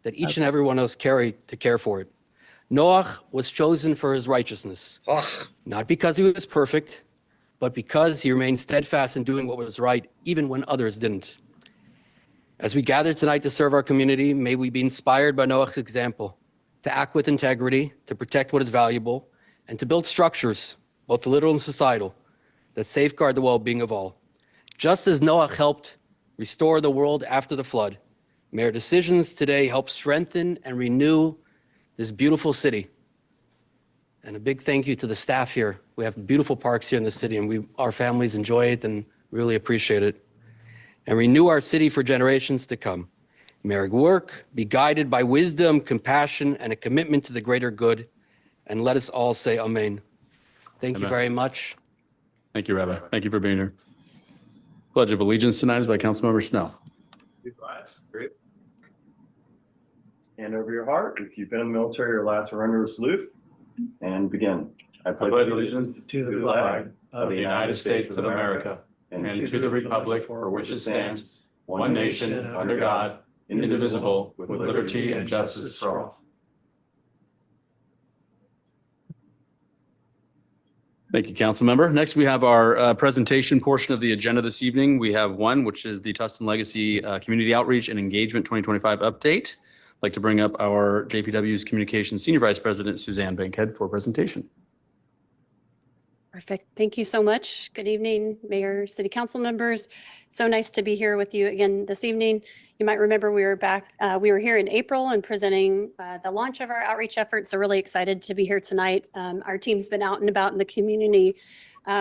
that each and every one of us carry to care for it. Noach was chosen for his righteousness, not because he was perfect, but because he remained steadfast in doing what was right, even when others didn't. As we gather tonight to serve our community, may we be inspired by Noach's example, to act with integrity, to protect what is valuable, and to build structures, both literal and societal, that safeguard the well-being of all. Just as Noach helped restore the world after the flood, may our decisions today help strengthen and renew this beautiful city. And a big thank you to the staff here. We have beautiful parks here in the city, and our families enjoy it and really appreciate it. And renew our city for generations to come. May our work be guided by wisdom, compassion, and a commitment to the greater good. And let us all say amen. Thank you very much. Thank you, Rabbi. Thank you for being here. Pledge of Allegiance tonight is by Councilmember Snell. Great. Hand over your heart. If you've been in the military, you're allowed to render a salute and begin. I pledge allegiance to the flag of the United States of America and to the republic for which it stands, one nation under God, indivisible, with liberty and justice for all. Thank you, Councilmember. Next, we have our presentation portion of the agenda this evening. We have one, which is the Tustin Legacy Community Outreach and Engagement 2025 update. I'd like to bring up our JPW's Communications Senior Vice President, Suzanne Bankhead, for a presentation. Perfect. Thank you so much. Good evening, Mayor, City Council members. So nice to be here with you again this evening. You might remember we were here in April and presenting the launch of our outreach efforts. So really excited to be here tonight. Our team's been out and about in the community.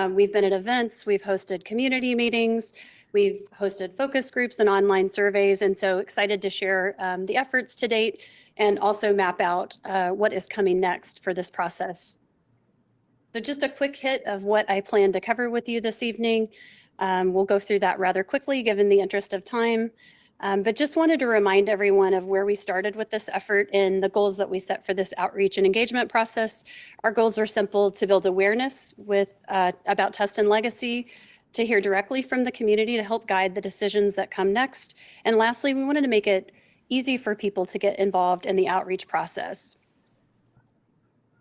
We've been at events, we've hosted community meetings, we've hosted focus groups and online surveys. And so excited to share the efforts to date and also map out what is coming next for this process. So just a quick hit of what I plan to cover with you this evening. We'll go through that rather quickly given the interest of time. But just wanted to remind everyone of where we started with this effort and the goals that we set for this outreach and engagement process. Our goals are simple: to build awareness about Tustin Legacy, to hear directly from the community to help guide the decisions that come next. And lastly, we wanted to make it easy for people to get involved in the outreach process.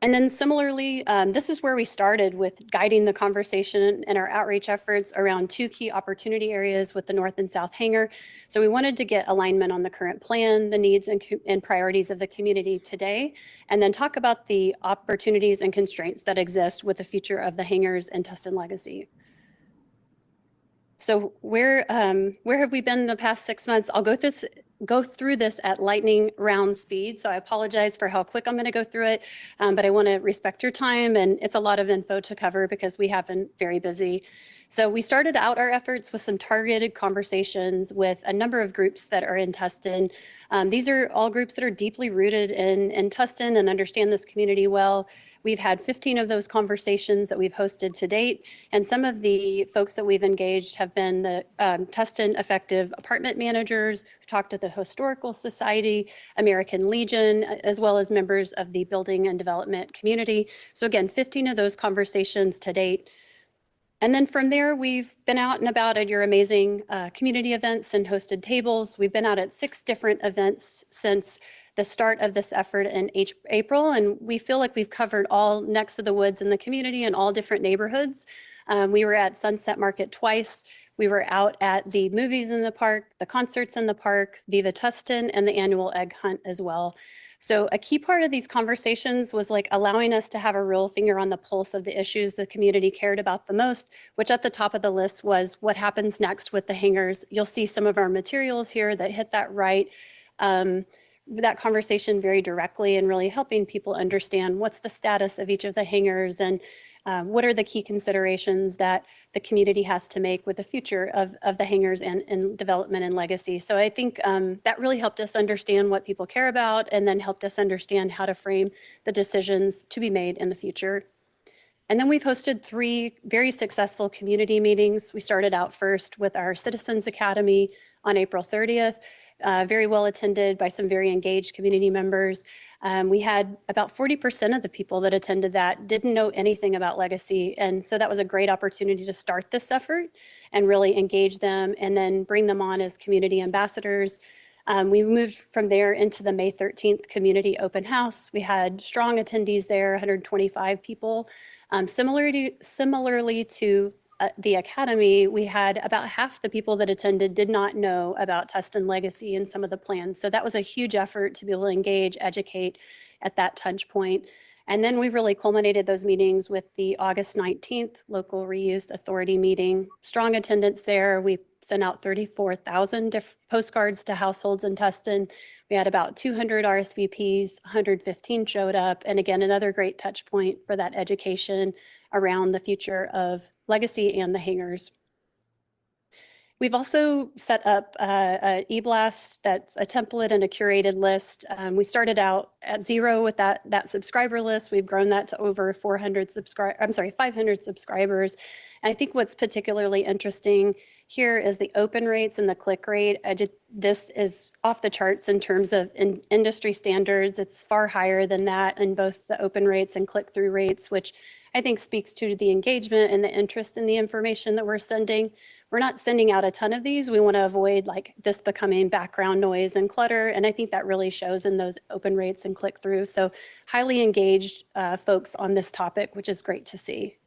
And then similarly, this is where we started with guiding the conversation in our outreach efforts around two key opportunity areas with the North and South Hangar. So we wanted to get alignment on the current plan, the needs and priorities of the community today, and then talk about the opportunities and constraints that exist with the future of the hangars and Tustin Legacy. So where have we been the past 6 months? I'll go through this at lightning round speed. So I apologize for how quick I'm going to go through it, but I want to respect your time, and it's a lot of info to cover because we have been very busy. So we started out our efforts with some targeted conversations with a number of groups that are in Tustin. These are all groups that are deeply rooted in Tustin and understand this community well. We've had 15 of those conversations that we've hosted to date, and some of the folks that we've engaged have been the Tustin Effective Apartment Managers. We've talked to the Historical Society, American Legion, as well as members of the building and development community. So again, 15 of those conversations to date. And then from there, we've been out and about at your amazing community events and hosted tables. We've been out at 6 different events since the start of this effort in April, and we feel like we've covered all necks of the woods in the community and all different neighborhoods. We were at Sunset Market twice. We were out at the movies in the park, the concerts in the park, Viva Tustin, and the annual egg hunt as well. So a key part of these conversations was like allowing us to have a real finger on the pulse of the issues the community cared about the most, which at the top of the list was what happens next with the hangars. You'll see some of our materials here that hit that right. That conversation very directly and really helping people understand what's the status of each of the hangars and what are the key considerations that the community has to make with the future of the hangars and development and legacy. So I think that really helped us understand what people care about and then helped us understand how to frame the decisions to be made in the future. And then we've hosted 3 very successful community meetings. We started out first with our Citizens Academy on April 30th. Very well attended by some very engaged community members. We had about 40% of the people that attended that didn't know anything about legacy. And so that was a great opportunity to start this effort and really engage them and then bring them on as community ambassadors. We moved from there into the May 13th community open house. We had strong attendees there, 125 people. Similarly to the Academy, we had about half the people that attended did not know about Tustin Legacy and some of the plans. So that was a huge effort to be able to engage, educate at that touch point. And then we really culminated those meetings with the August 19th Local Reuse Authority meeting. Strong attendance there. We sent out 34,000 postcards to households in Tustin. We had about 200 RSVPs, 115 showed up. And again, another great touch point for that education around the future of Legacy and the hangars. We've also set up an e-blast that's a template and a curated list. We started out at 0 with that subscriber list. We've grown that to over 500 subscribers. And I think what's particularly interesting here is the open rates and the click rate. This is off the charts in terms of industry standards. It's far higher than that in both the open rates and click-through rates, which I think speaks to the engagement and the interest in the information that we're sending. We're not sending out a ton of these. We want to avoid like this becoming background noise and clutter. And I think that really shows in those open rates and click through. So highly engaged folks on this topic, which is great to see.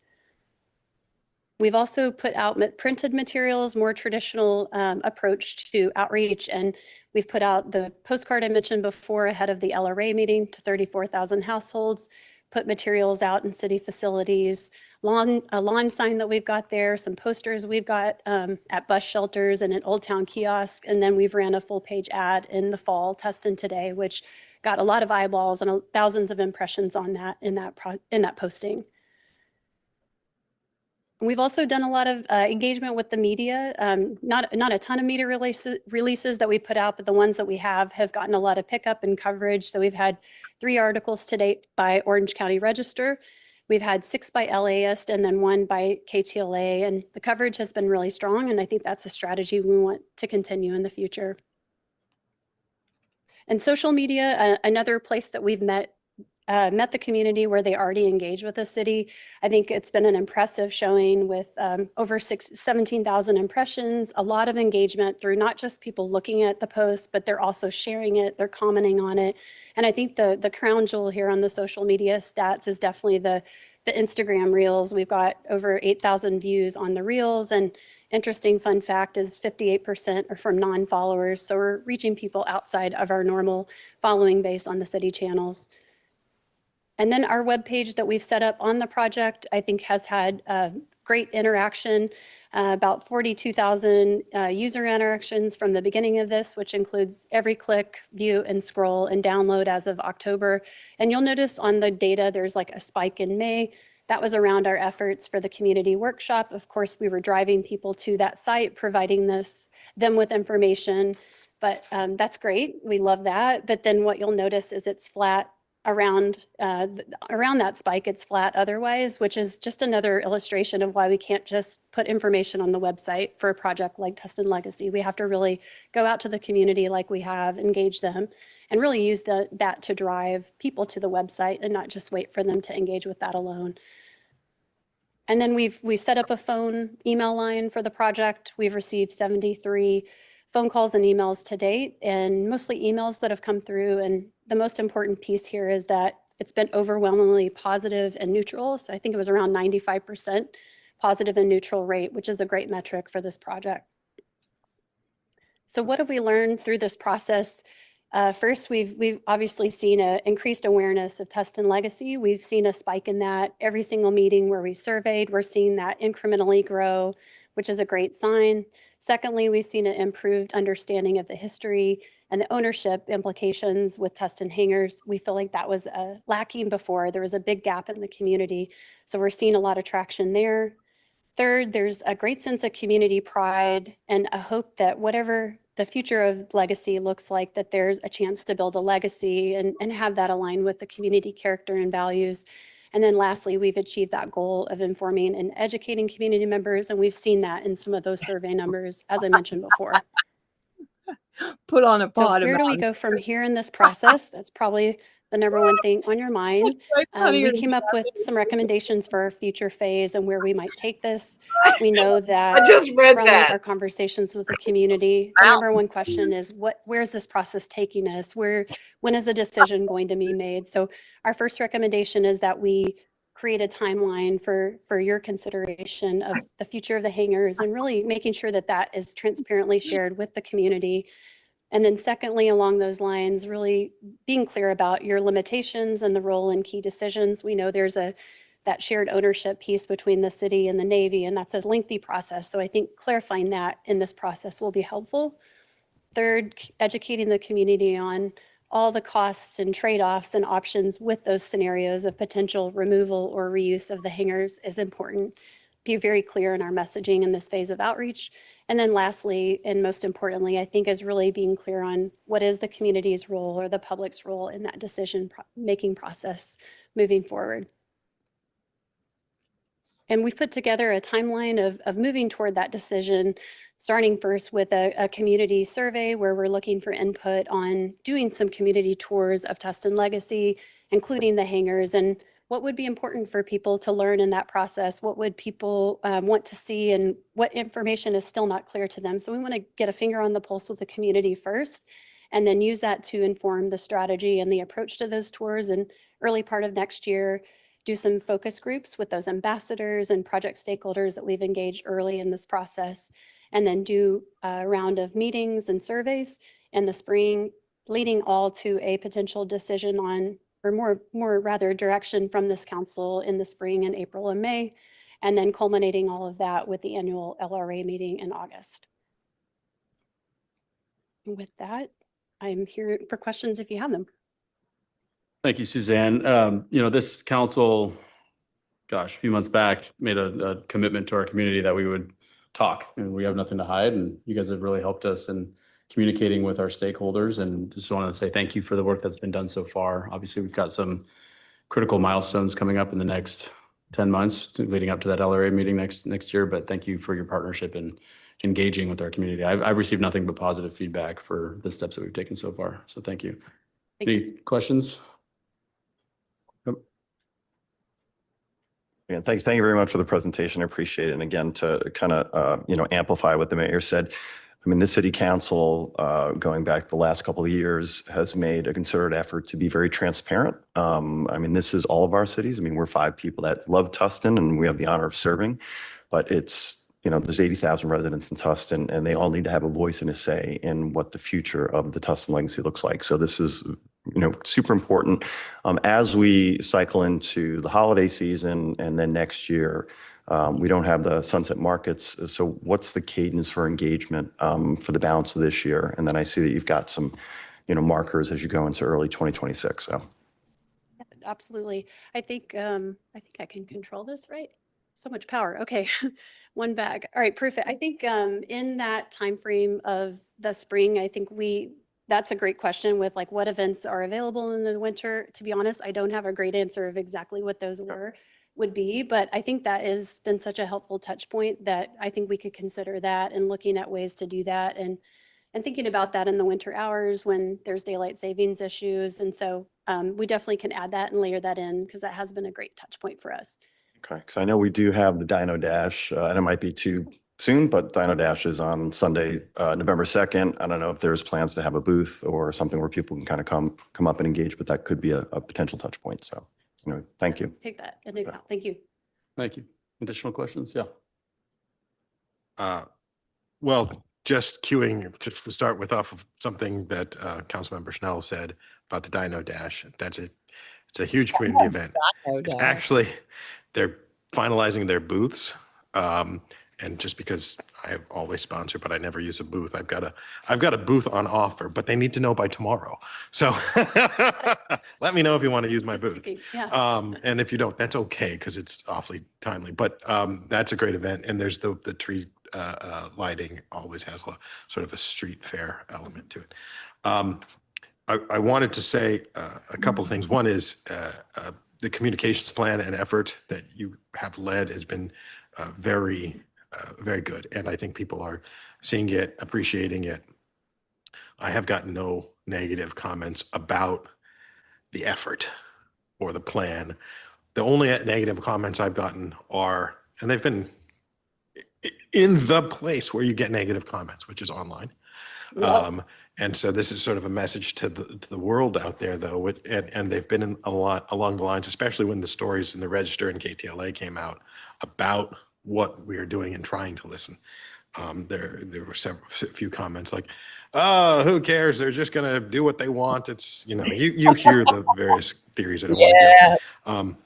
We've also put out printed materials, more traditional approach to outreach. And we've put out the postcard I mentioned before ahead of the LRA meeting to 34,000 households, put materials out in city facilities, a lawn sign that we've got there, some posters we've got at bus shelters and an Old Town kiosk. And then we've ran a full page ad in the fall, Tustin Today, which got a lot of eyeballs and thousands of impressions on that in that posting. We've also done a lot of engagement with the media, not a ton of media releases that we put out, but the ones that we have gotten a lot of pickup and coverage. So we've had 3 articles to date by Orange County Register. We've had 6 by LAist and then 1 by KTLA, and the coverage has been really strong. And I think that's a strategy we want to continue in the future. And social media, another place that we've met the community where they already engage with the city. I think it's been an impressive showing with over 17,000 impressions, a lot of engagement through not just people looking at the post, but they're also sharing it, they're commenting on it. And I think the crown jewel here on the social media stats is definitely the Instagram reels. We've got over 8,000 views on the reels, and interesting fun fact is 58% are from non-followers. So we're reaching people outside of our normal following base on the city channels. And then our webpage that we've set up on the project, I think has had great interaction, about 42,000 user interactions from the beginning of this, which includes every click, view, and scroll and download as of October. And you'll notice on the data, there's like a spike in May. That was around our efforts for the community workshop. Of course, we were driving people to that site, providing them with information, but that's great. We love that. But then what you'll notice is it's flat around that spike, it's flat otherwise, which is just another illustration of why we can't just put information on the website for a project like Tustin Legacy. We have to really go out to the community like we have, engage them, and really use that to drive people to the website and not just wait for them to engage with that alone. And then we set up a phone email line for the project. We've received 73 phone calls and emails to date, and mostly emails that have come through. And the most important piece here is that it's been overwhelmingly positive and neutral. So I think it was around 95% positive and neutral rate, which is a great metric for this project. So what have we learned through this process? First, we've obviously seen an increased awareness of Tustin Legacy. We've seen a spike in that every single meeting where we surveyed. We're seeing that incrementally grow, which is a great sign. Secondly, we've seen an improved understanding of the history and the ownership implications with Tustin hangars. We feel like that was lacking before. There was a big gap in the community. So we're seeing a lot of traction there. Third, there's a great sense of community pride and a hope that whatever the future of Legacy looks like, that there's a chance to build a legacy and have that align with the community character and values. And then lastly, we've achieved that goal of informing and educating community members. And we've seen that in some of those survey numbers, as I mentioned before. Put on a pot. So where do we go from here in this process? That's probably the number one thing on your mind. Right, honey, We you're came up with some recommendations for our future phase and where we might take this. We know that I just read from that. our conversations with the community, the number one question is where's this process taking us? When is a decision going to be made? So our first recommendation is that we create a timeline for your consideration of the future of the hangars and really making sure that that is transparently shared with the community. And then secondly, along those lines, really being clear about your limitations and the role in key decisions. We know there's that shared ownership piece between the city and the Navy, and that's a lengthy process. So I think clarifying that in this process will be helpful. Third, educating the community on all the costs and trade-offs and options with those scenarios of potential removal or reuse of the hangars is important. Be very clear in our messaging in this phase of outreach. And then lastly, and most importantly, I think is really being clear on what is the community's role or the public's role in that decision-making process moving forward. And we've put together a timeline of moving toward that decision, starting first with a community survey where we're looking for input on doing some community tours of Tustin Legacy, including the hangars, and what would be important for people to learn in that process? What would people want to see, and what information is still not clear to them? So we want to get a finger on the pulse with the community first, and then use that to inform the strategy and the approach to those tours. And early part of next year, do some focus groups with those ambassadors and project stakeholders that we've engaged early in this process, and then do a round of meetings and surveys in the spring, leading all to a potential decision on, or more rather direction from this council in the spring in April and May, and then culminating all of that with the annual LRA meeting in August. And with that, I'm here for questions if you have them. Thank you, Suzanne. This council, gosh, a few months back, made a commitment to our community that we would talk, and we have nothing to hide. And you guys have really helped us in communicating with our stakeholders. And just wanted to say thank you for the work that's been done so far. Obviously, we've got some critical milestones coming up in the next 10 months leading up to that LRA meeting next year. But thank you for your partnership and engaging with our community. I've received nothing but positive feedback for the steps that we've taken so far. So thank you. Any questions? Again, thank you very much for the presentation. I appreciate it. And again, to kind of, amplify what the mayor said, I mean, the city council, going back the last couple of years, has made a concerted effort to be very transparent. I mean, this is all of our cities. I mean, we're 5 people that love Tustin and we have the honor of serving, but it's, there's 80,000 residents in Tustin, and they all need to have a voice and a say in what the future of the Tustin legacy looks like. So this is, super important. As we cycle into the holiday season and then next year, we don't have the sunset markets. So what's the cadence for engagement for the balance of this year? And then I see that you've got some, markers as you go into early 2026. So. Yeah, absolutely. I think I can control this, right? So much power. Okay, one bag. All right, perfect. I think in that time frame of the spring, I think that's a great question with like what events are available in the winter. To be honest, I don't have a great answer of exactly what those would be, but I think that has been such a helpful touch point that I think we could consider that and looking at ways to do that and thinking about that in the winter hours when there's daylight savings issues. And so we definitely can add that and layer that in because that has been a great touch point for us. Okay, because I know we do have the Dino Dash, and it might be too soon, but Dino Dash is on Sunday, November 2nd. I don't know if there's plans to have a booth or something where people can kind of come up and engage, but that could be a potential touch point. So, thank you. Take that into account. Thank you. Thank you. Additional questions? Yeah. Well, just to start with off of something that Councilmember Schnell said about the Dino Dash. It's a huge community event. It's actually, they're finalizing their booths. And just because I always sponsor, but I never use a booth, I've got a booth on offer, but they need to know by tomorrow. So let me know if you want to use my booth. Yeah. And if you don't, that's okay because it's awfully timely. But that's a great event, and there's the tree lighting always has a sort of a street fair element to it. I wanted to say a couple of things. One is the communications plan and effort that you have led has been very good. And I think people are seeing it, appreciating it. I have gotten no negative comments about the effort or the plan. The only negative comments I've gotten are, and they've been in the place where you get negative comments, which is online. And so this is sort of a message to the world out there, though, and they've been a lot along the lines, especially when the stories in the Register and KTLA came out about what we are doing and trying to listen. There were a few comments like, "Oh, who cares? They're just going to do what they want." It's, you hear the various theories. I don't want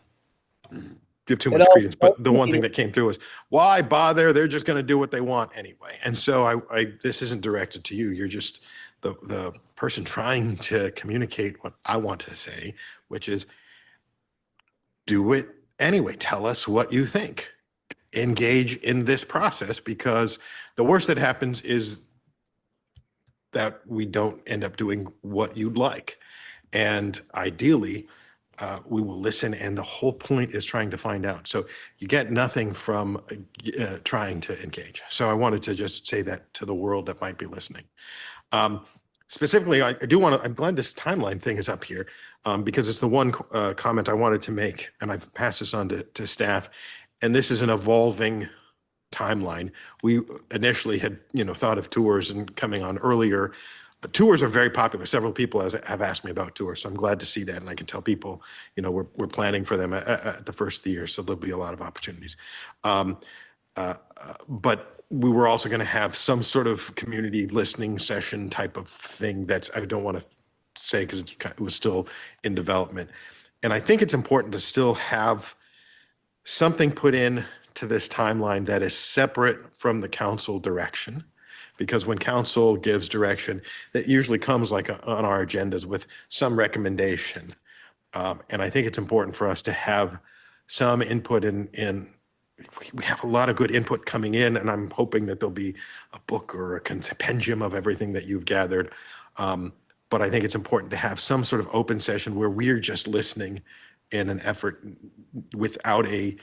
to give too much credence, but the one thing that came through was, why bother? They're just going to do what they want anyway. And so this isn't directed to you. You're just the person trying to communicate what I want to say, which is do it anyway. Tell us what you think. Engage in this process, because the worst that happens is that we don't end up doing what you'd like. And ideally, we will listen, and the whole point is trying to find out. So you get nothing from trying to engage. So I wanted to just say that to the world that might be listening. Specifically, I do want to, I'm glad this timeline thing is up here, because it's the one comment I wanted to make, and I've passed this on to staff. And this is an evolving timeline. We initially had, thought of tours and coming on earlier. But tours are very popular. Several people have asked me about tours, so I'm glad to see that. And I can tell people, we're planning for them at the first of the year, so there'll be a lot of opportunities. But we were also going to have some sort of community listening session type of thing I don't want to say because it was still in development. And I think it's important to still have something put in to this timeline that is separate from the council direction. Because when council gives direction, that usually comes like on our agendas with some recommendation. And I think it's important for us to have some input in. We have a lot of good input coming in, and I'm hoping that there'll be a book or a compendium of everything that you've gathered. But I think it's important to have some sort of open session where we're just listening in an effort without a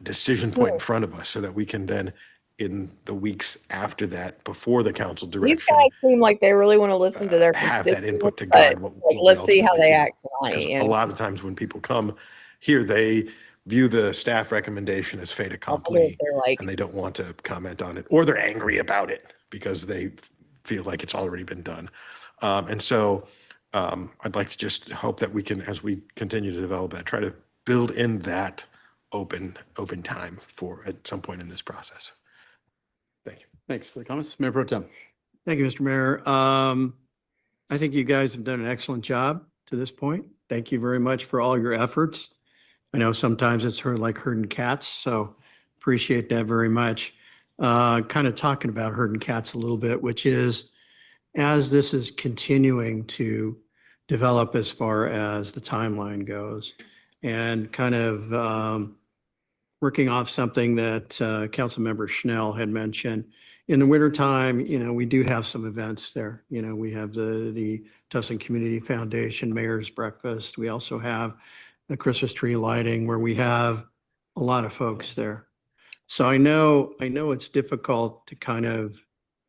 decision point in front of us, so that we can then, in the weeks after that, before the council You direction, guys seem like they really want to listen to their have that input to constituents, guide but, what we let's see how ultimately they do. act Because tonight. a lot of times when people come here, they view the staff recommendation as fait accompli, they're like, and they don't want to comment on it, or they're angry about it because they feel like it's already been done. And so I'd like to just hope that we can, as we continue to develop that, try to build in that open time for at some point in this process. Thank you. Thanks for the comments. Mayor Pro Tem. Thank you, Mr. Mayor. I think you guys have done an excellent job to this point. Thank you very much for all your efforts. I know sometimes it's like herding cats, so appreciate that very much. Kind of talking about herding cats a little bit, which is, as this is continuing to develop as far as the timeline goes, and kind of working off something that Councilmember Schnell had mentioned. In the wintertime, we do have some events there. We have the Tustin Community Foundation Mayor's Breakfast. We also have the Christmas tree lighting, where we have a lot of folks there. So I know it's difficult to kind of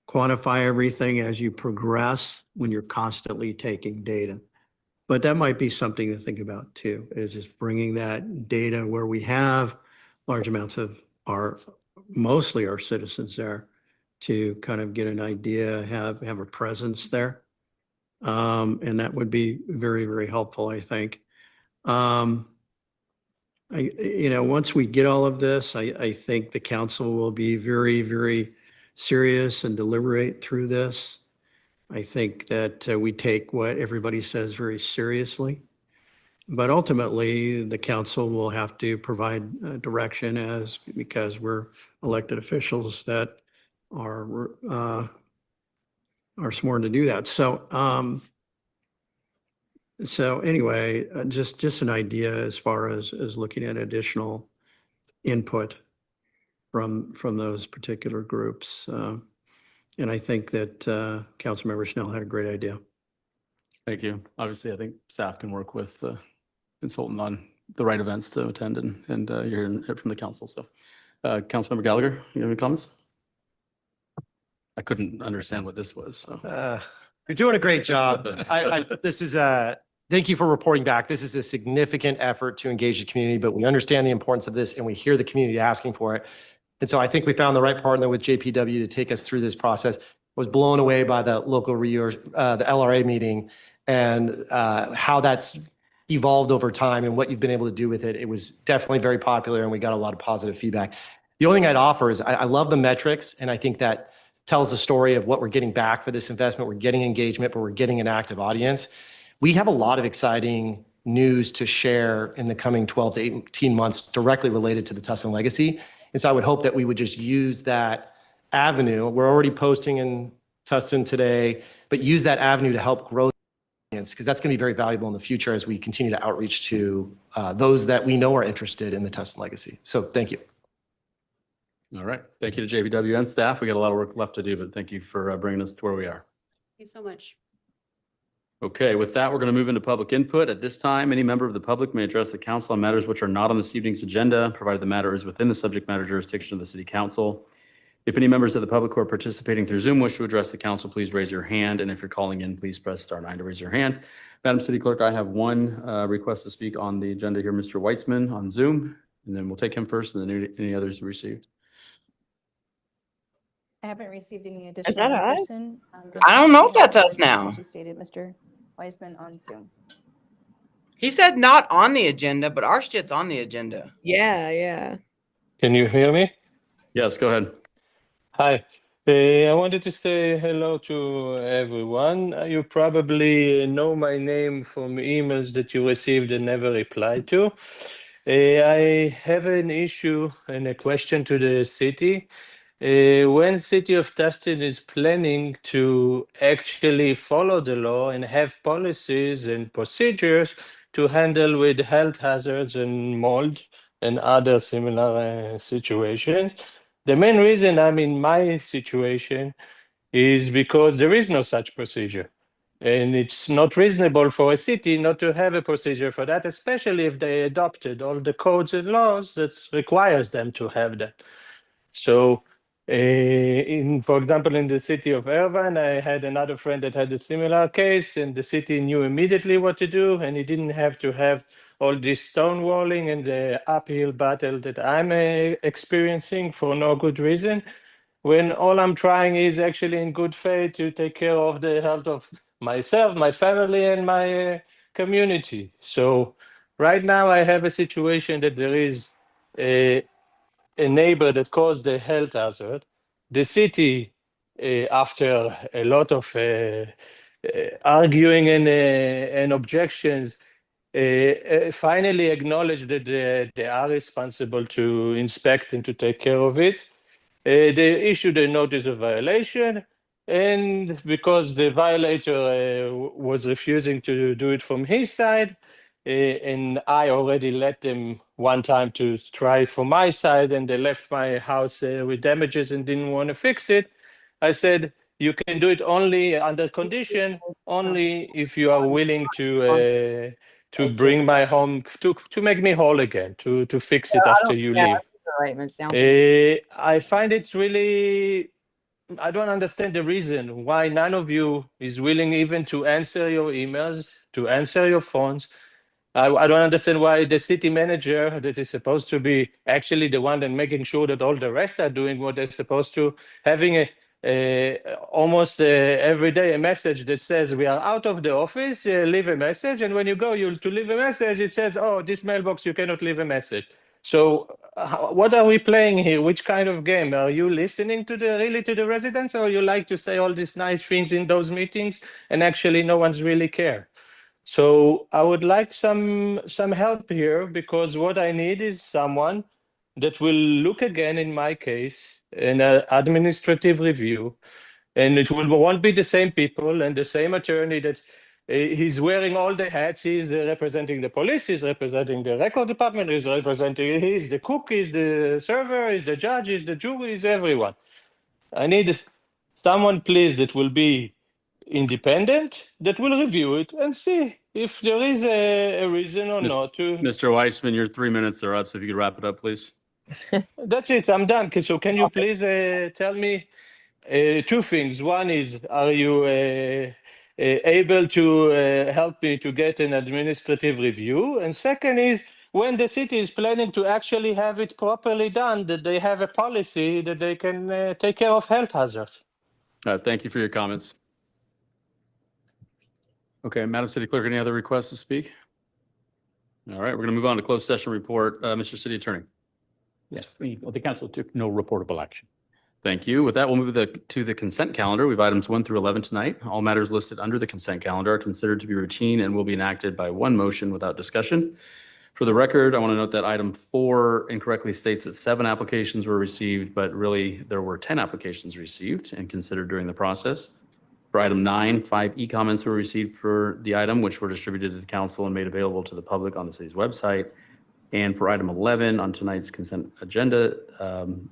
quantify everything as you progress when you're constantly taking data. But that might be something to think about too, is just bringing that data where we have large amounts of mostly our citizens there, to kind of get an idea, have a presence there. And that would be very, very helpful, I think. Once we get all of this, I think the council will be very, very serious and deliberate through this. I think that we take what everybody says very seriously. But ultimately, the council will have to provide direction, because we're elected officials that are sworn to do that. So anyway, just an idea as far as looking at additional input from those particular groups. And I think that Councilmember Schnell had a great idea. Thank you. Obviously, I think staff can work with the consultant on the right events to attend, and you're hearing it from the council. So Councilmember Gallagher, you have any comments? I couldn't understand what this was. So. You're doing a great job. This thank you for reporting back. This is a significant effort to engage the community, but we understand the importance of this and we hear the community asking for it. And so I think we found the right partner with JPW to take us through this process. I was blown away by the local the LRA meeting and how that's evolved over time and what you've been able to do with it. It was definitely very popular and we got a lot of positive feedback. The only thing I'd offer is I love the metrics, and I think that tells the story of what we're getting back for this investment. We're getting engagement, but we're getting an active audience. We have a lot of exciting news to share in the coming 12 to 18 months directly related to the Tustin legacy. And so I would hope that we would just use that avenue. We're already posting in Tustin today, but use that avenue to help grow the audience, because that's going to be very valuable in the future as we continue to outreach to those that we know are interested in the Tustin legacy. So thank you. All right. Thank you to JPW and staff. We got a lot of work left to do, but thank you for bringing us to where we are. Thank you so much. Okay, with that, we're going to move into public input. At this time, any member of the public may address the council on matters which are not on this evening's agenda, provided the matter is within the subject matter jurisdiction of the city council. If any members of the public who are participating through Zoom wish to address the council, please raise your hand. And if you're calling in, please press *9 to raise your hand. Madam City Clerk, I have one request to speak on the agenda here, Mr. Weitzman on Zoom, and then we'll take him first and then any others you received. I haven't received any that additional us? person. I don't know if that's us now. As you stated, Mr. Wiseman on Zoom. He said not on the agenda, but our shit's on the agenda. Yeah. Can you hear me? Yes, go ahead. Hi. I wanted to say hello to everyone. You probably know my name from emails that you received and never replied to. I have an issue and a question to the city. When City of Tustin is planning to actually follow the law and have policies and procedures to handle with health hazards and mold and other similar situations, the main reason I'm in my situation is because there is no such procedure. And it's not reasonable for a city not to have a procedure for that, especially if they adopted all the codes and laws that requires them to have that. So, for example, in the city of Irvine, I had another friend that had a similar case, and the city knew immediately what to do, and he didn't have to have all this stonewalling and the uphill battle that I'm experiencing for no good reason, when all I'm trying is actually in good faith to take care of the health of myself, my family, and my community. So right now I have a situation that there is a neighbor that caused a health hazard. The city, after a lot of arguing and objections, finally acknowledged that they are responsible to inspect and to take care of it. They issued a notice of violation, and because the violator was refusing to do it from his side, and I already let them one time to try from my side, and they left my house with damages and didn't want to fix it, I said, you can do it only under condition, only if you are willing to bring my home, to make me whole again, to fix it after you leave. I find it really, I don't understand the reason why none of you is willing even to answer your emails, to answer your phones. I don't understand why the city manager that is supposed to be actually the one that making sure that all the rest are doing what they're supposed to, having almost every day a message that says we are out of the office, leave a message, and when you go to leave a message, it says, oh, this mailbox, you cannot leave a message. So what are we playing here? Which kind of game? Are you listening to the residents, or you like to say all these nice things in those meetings and actually no one's really care? So I would like some help here, because what I need is someone that will look again in my case in an administrative review, and it won't be the same people and the same attorney that he's wearing all the hats. He's representing the police, he's representing the record department, he's the cook, he's the server, he's the judge, he's the jury, he's everyone. I need someone, please, that will be independent, that will review it and see if there is a reason or not to. Mr. Weissman, your 3 minutes are up, so if you could wrap it up, please. That's it, I'm done. So can you please tell me two things? One is, are you able to help me to get an administrative review. And second is when the city is planning to actually have it properly done, that they have a policy that they can take care of health hazards. Thank you for your comments. Okay, Madam City Clerk, any other requests to speak? All right, we're going to move on to closed session report. Mr. City Attorney. Yes, the council took no reportable action. Thank you. With that, we'll move to the consent calendar. We have items 1 through 11 tonight. All matters listed under the consent calendar are considered to be routine and will be enacted by one motion without discussion. For the record, I want to note that item 4 incorrectly states that 7 applications were received, but really there were 10 applications received and considered during the process. For item 9, 5 e-comments were received for the item, which were distributed to the council and made available to the public on the city's website. And for item 11 on tonight's consent agenda,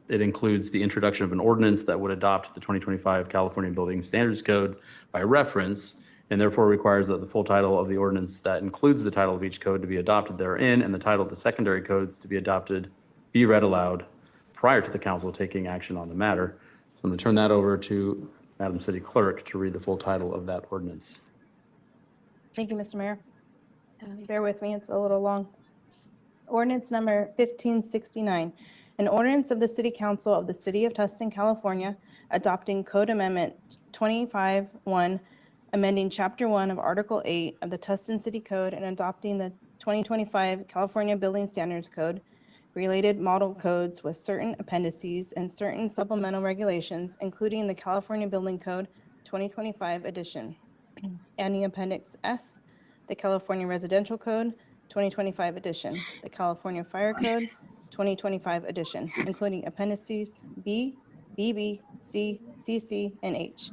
it includes the introduction of an ordinance that would adopt the 2025 California Building Standards Code by reference, and therefore requires that the full title of the ordinance that includes the title of each code to be adopted therein and the title of the secondary codes to be adopted be read aloud prior to the council taking action on the matter. So I'm going to turn that over to Madam City Clerk to read the full title of that ordinance. Thank you, Mr. Mayor. Bear with me, it's a little long. Ordinance number 1569, an ordinance of the City Council of the City of Tustin, California, adopting Code Amendment 25-1, amending Chapter 1 of Article 8 of the Tustin City Code and adopting the 2025 California Building Standards Code, related model codes with certain appendices and certain supplemental regulations, including the California Building Code 2025 edition, and the Appendix S, the California Residential Code 2025 edition, the California Fire Code 2025 edition, including appendices B, BB, C, CC, and H,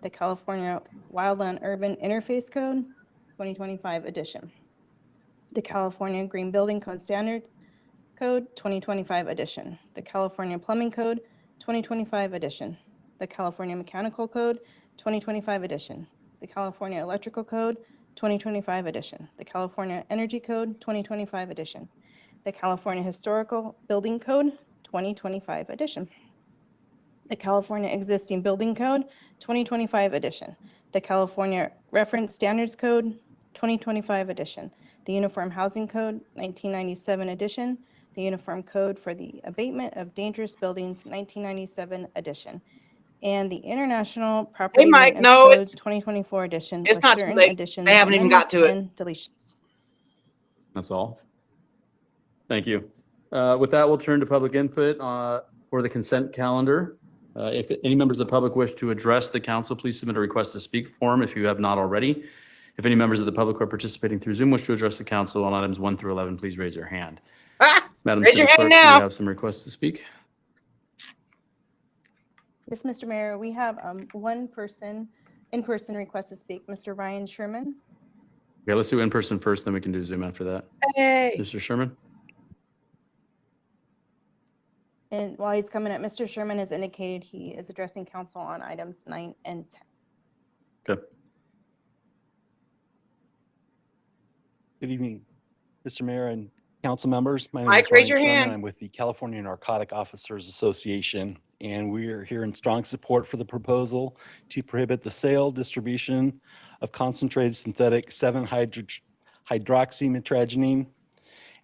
the California Wildland Urban Interface Code 2025 edition, the California Green Building Code Standards Code 2025 edition, the California Plumbing Code 2025 edition, the California Mechanical Code 2025 edition, the California Electrical Code 2025 edition, the California Energy Code 2025 edition, the California Historical Building Code 2025 edition, the California Existing Building Code 2025 edition, the California Reference Standards Code 2025 edition, the Uniform Housing Code 1997 edition, the Uniform Code for the Abatement of Dangerous Buildings 1997 edition, and the International Property Mike, Maintenance no, Code it's 2024 edition it's with not too certain late. additions, They haven't even got amendments, to it. and deletions. That's all. Thank you. With that, we'll turn to public input for the consent calendar. If any members of the public wish to address the council, please submit a request to speak form if you have not already. If any members of the public who are participating through Zoom wish to address the council on items 1 through 11, please raise your hand. Madam Raise City your hand Clerk, now. do we have some requests to speak? Yes, Mr. Mayor, we have one in-person request to speak, Mr. Ryan Sherman. Okay, let's do in-person first, then we can do Zoom after that. Hey. Mr. Sherman? And while he's coming up, Mr. Sherman has indicated he is addressing council on items 9 and 10. Okay. Good evening, Mr. Mayor and council members. My name Mike, is raise Ryan your Sherman. hand. I'm with the California Narcotic Officers Association, and we are here in strong support for the proposal to prohibit the sale, distribution of concentrated synthetic 7-hydroxymetragenine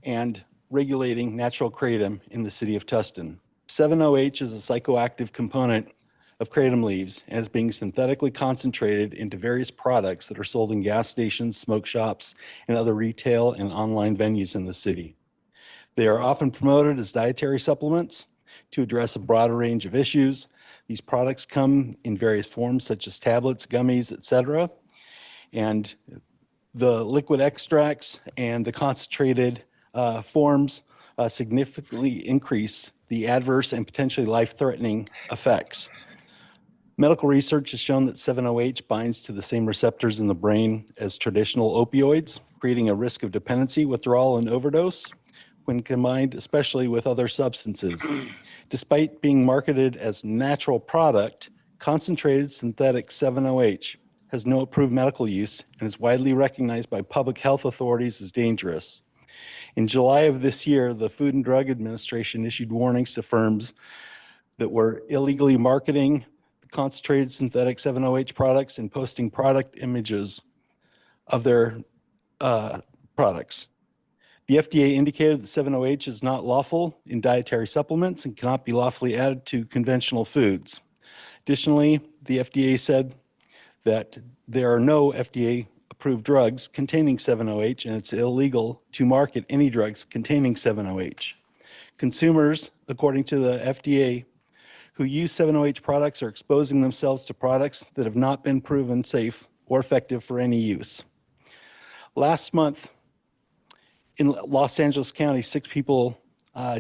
and regulating natural kratom in the city of Tustin. 7-OH is a psychoactive component of kratom leaves and is being synthetically concentrated into various products that are sold in gas stations, smoke shops, and other retail and online venues in the city. They are often promoted as dietary supplements to address a broader range of issues. These products come in various forms such as tablets, gummies, etc. And the liquid extracts and the concentrated forms significantly increase the adverse and potentially life-threatening effects. Medical research has shown that 7-OH binds to the same receptors in the brain as traditional opioids, creating a risk of dependency, withdrawal, and overdose when combined especially with other substances. Despite being marketed as natural product, concentrated synthetic 7-OH has no approved medical use and is widely recognized by public health authorities as dangerous. In July of this year, the Food and Drug Administration issued warnings to firms that were illegally marketing concentrated synthetic 7-OH products and posting product images of their products. The FDA indicated that 7-OH is not lawful in dietary supplements and cannot be lawfully added to conventional foods. Additionally, the FDA said that there are no FDA-approved drugs containing 7-OH, and it's illegal to market any drugs containing 7-OH. Consumers, according to the FDA, who use 7-OH products are exposing themselves to products that have not been proven safe or effective for any use. Last month, in Los Angeles County, 6 people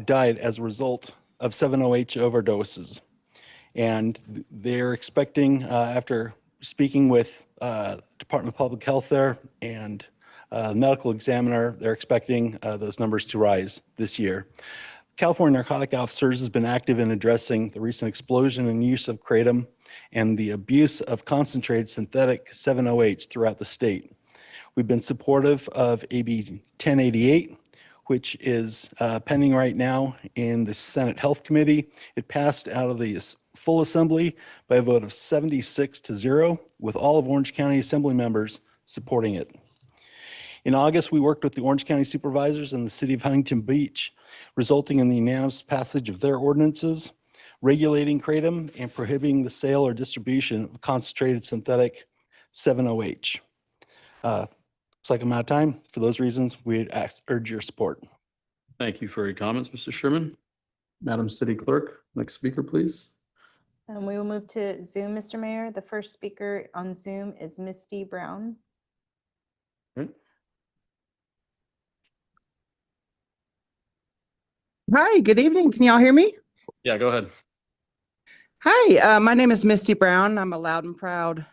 died as a result of 7-OH overdoses. And they're expecting, after speaking with Department of Public Health there and the medical examiner, they're expecting those numbers to rise this year. California Narcotic Officers has been active in addressing the recent explosion in use of kratom and the abuse of concentrated synthetic 7-OH throughout the state. We've been supportive of AB 1088, which is pending right now in the Senate Health Committee. It passed out of the full assembly by a vote of 76-0, with all of Orange County Assembly members supporting it. In August, we worked with the Orange County Supervisors and the City of Huntington Beach, resulting in the unanimous passage of their ordinances regulating kratom and prohibiting the sale or distribution of concentrated synthetic 7-OH. Looks like I'm out of time. For those reasons, we urge your support. Thank you for your comments, Mr. Sherman. Madam City Clerk, next speaker, please. And we will move to Zoom, Mr. Mayor. The first speaker on Zoom is Misty Brown. Okay. Hi, good evening. Can y'all hear me? Yeah, go ahead. Hi, my name is Misty Brown. I'm a loud and proud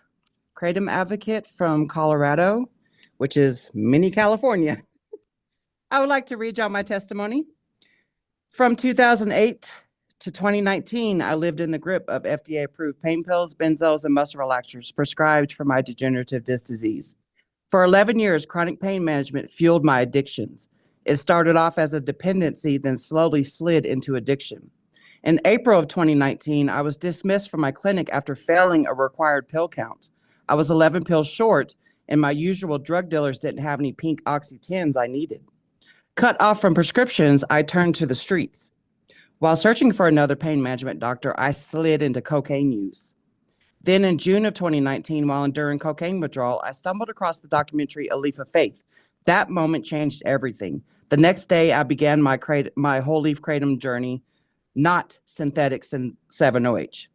kratom advocate from Colorado, which is mini California. I would like to read y'all my testimony. From 2008 to 2019, I lived in the grip of FDA-approved pain pills, benzos, and muscle relaxers prescribed for my degenerative disc disease. For 11 years, chronic pain management fueled my addictions. It started off as a dependency, then slowly slid into addiction. In April of 2019, I was dismissed from my clinic after failing a required pill count. I was 11 pills short, and my usual drug dealers didn't have any pink Oxy 10s I needed. Cut off from prescriptions, I turned to the streets. While searching for another pain management doctor, I slid into cocaine use. Then in June of 2019, while enduring cocaine withdrawal, I stumbled across the documentary A Leaf of Faith. That moment changed everything. The next day, I began my whole leaf kratom journey, not synthetic 7-OH.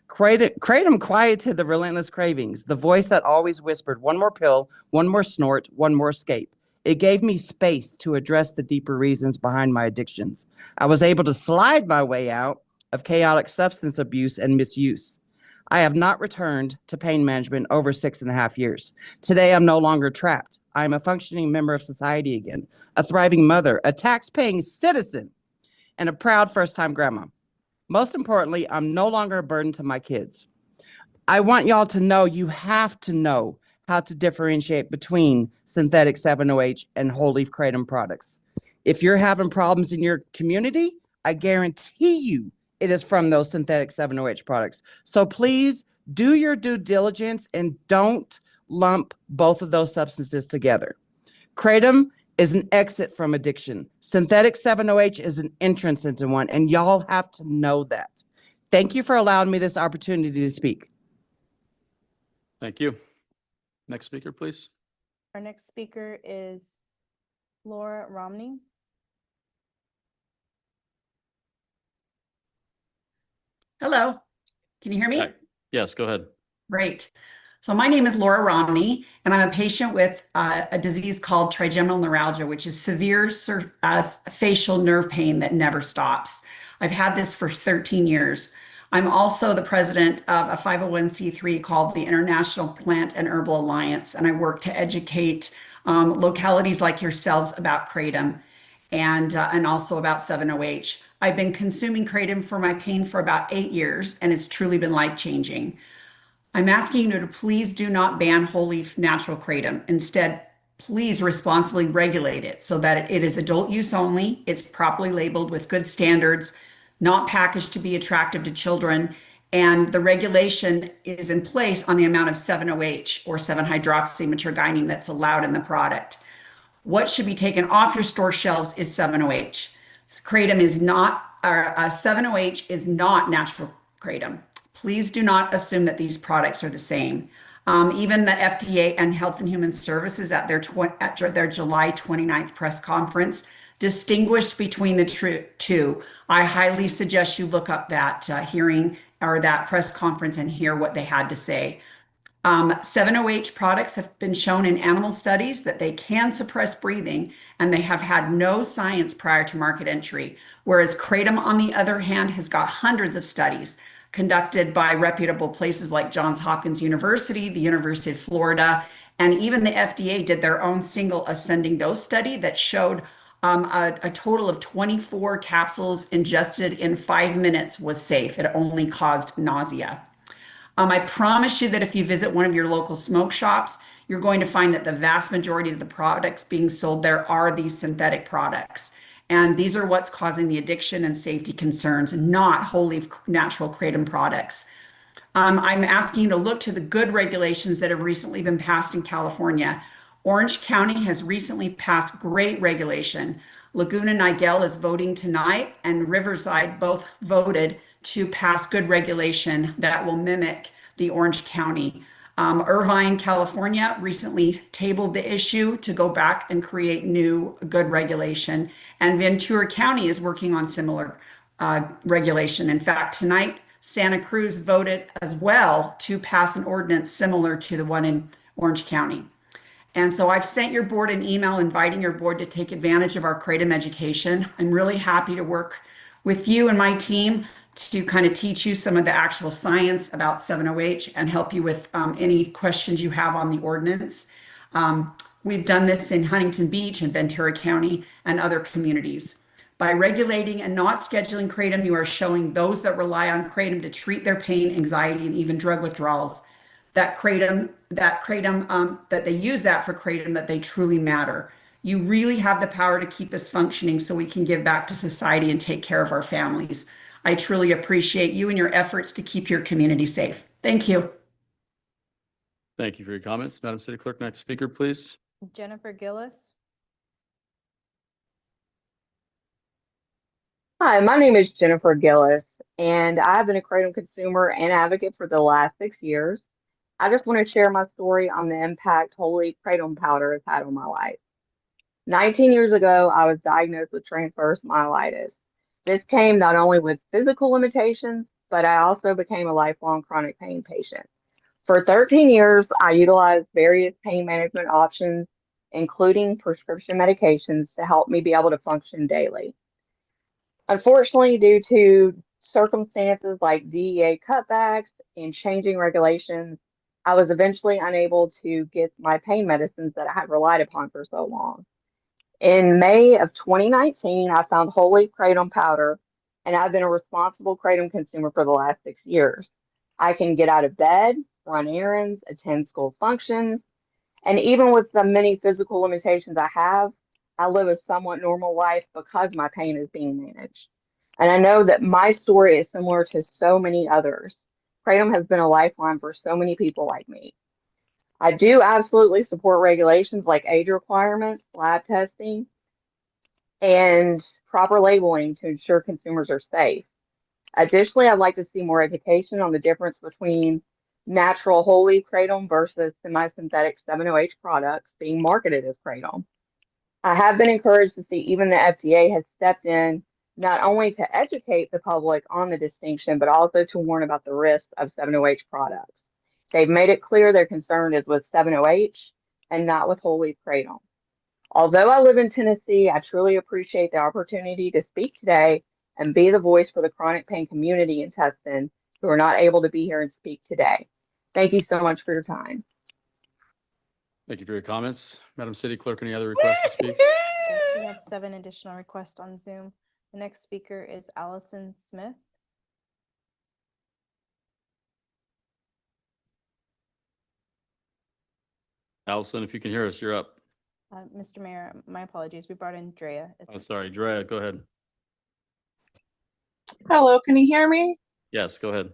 Kratom quieted the relentless cravings, the voice that always whispered, one more pill, one more snort, one more escape. It gave me space to address the deeper reasons behind my addictions. I was able to slide my way out of chaotic substance abuse and misuse. I have not returned to pain management over 6.5 years. Today, I'm no longer trapped. I'm a functioning member of society again, a thriving mother, a tax-paying citizen, and a proud first-time grandma. Most importantly, I'm no longer a burden to my kids. I want y'all to know you have to know how to differentiate between synthetic 7-OH and whole leaf kratom products. If you're having problems in your community, I guarantee you it is from those synthetic 7-OH products. So please do your due diligence and don't lump both of those substances together. Kratom is an exit from addiction. Synthetic 7-OH is an entrance into one, and y'all have to know that. Thank you for allowing me this opportunity to speak. Thank you. Next speaker, please. Our next speaker is Laura Romney. Hello, can you hear me? Hi. Yes, go ahead. Great. So my name is Laura Romney, and I'm a patient with a disease called trigeminal neuralgia, which is severe facial nerve pain that never stops. I've had this for 13 years. I'm also the president of a 501c3 called the International Plant and Herbal Alliance, and I work to educate localities like yourselves about kratom and also about 7-OH. I've been consuming kratom for my pain for about 8 years, and it's truly been life-changing. I'm asking you to please do not ban whole leaf natural kratom. Instead, please responsibly regulate it so that it is adult use only, it's properly labeled with good standards, not packaged to be attractive to children, And the regulation is in place on the amount of 7-OH or 7-hydroxymetriguanine that's allowed in the product. What should be taken off your store shelves is 7-OH. Kratom is not, 7-OH is not natural kratom. Please do not assume that these products are the same. Even the FDA and Health and Human Services at their July 29th press conference distinguished between the two. I highly suggest you look up that hearing or that press conference and hear what they had to say. 7-OH products have been shown in animal studies that they can suppress breathing, and they have had no science prior to market entry. Whereas kratom, on the other hand, has got hundreds of studies conducted by reputable places like Johns Hopkins University, the University of Florida, and even the FDA did their own single ascending dose study that showed a total of 24 capsules ingested in 5 minutes was safe. It only caused nausea. I promise you that if you visit one of your local smoke shops, you're going to find that the vast majority of the products being sold there are these synthetic products. And these are what's causing the addiction and safety concerns, not wholly natural kratom products. I'm asking you to look to the good regulations that have recently been passed in California. Orange County has recently passed great regulation. Laguna Niguel is voting tonight, and Riverside both voted to pass good regulation that will mimic the Orange County. Irvine, California recently tabled the issue to go back and create new good regulation. And Ventura County is working on similar regulation. In fact, tonight, Santa Cruz voted as well to pass an ordinance similar to the one in Orange County. And so I've sent your board an email inviting your board to take advantage of our kratom education. I'm really happy to work with you and my team to kind of teach you some of the actual science about 7-OH and help you with any questions you have on the ordinance. We've done this in Huntington Beach and Ventura County and other communities. By regulating and not scheduling kratom, you are showing those that rely on kratom to treat their pain, anxiety, and even drug withdrawals that they use that for kratom, that they truly matter. You really have the power to keep us functioning so we can give back to society and take care of our families. I truly appreciate you and your efforts to keep your community safe. Thank you. Thank you for your comments. Madam City Clerk, next speaker, please. Jennifer Gillis. Hi, my name is Jennifer Gillis, and I've been a kratom consumer and advocate for the last 6 years. I just want to share my story on the impact holy kratom powder has had on my life. 19 years ago, I was diagnosed with transverse myelitis. This came not only with physical limitations, but I also became a lifelong chronic pain patient. For 13 years, I utilized various pain management options, including prescription medications, to help me be able to function daily. Unfortunately, due to circumstances like DEA cutbacks and changing regulations, I was eventually unable to get my pain medicines that I had relied upon for so long. In May of 2019, I found holy kratom powder, and I've been a responsible kratom consumer for the last 6 years. I can get out of bed, run errands, attend school functions, and even with the many physical limitations I have, I live a somewhat normal life because my pain is being managed. And I know that my story is similar to so many others. Kratom has been a lifeline for so many people like me. I do absolutely support regulations like age requirements, lab testing, and proper labeling to ensure consumers are safe. Additionally, I'd like to see more education on the difference between natural holy kratom versus semi-synthetic 7-OH products being marketed as kratom. I have been encouraged to see even the FDA has stepped in not only to educate the public on the distinction, but also to warn about the risks of 7-OH products. They've made it clear their concern is with 7-OH and not with holy kratom. Although I live in Tennessee, I truly appreciate the opportunity to speak today and be the voice for the chronic pain community in Tustin who are not able to be here and speak today. Thank you so much for your time. Thank you for your comments. Madam City Clerk, any other requests to speak? Yes, we have 7 additional requests on Zoom. The next speaker is Allison Smith. Allison, if you can hear us, you're up. Mr. Mayor, my apologies. We brought in Drea. Oh, sorry, Drea, go ahead. Hello, can you hear me? Yes, go ahead.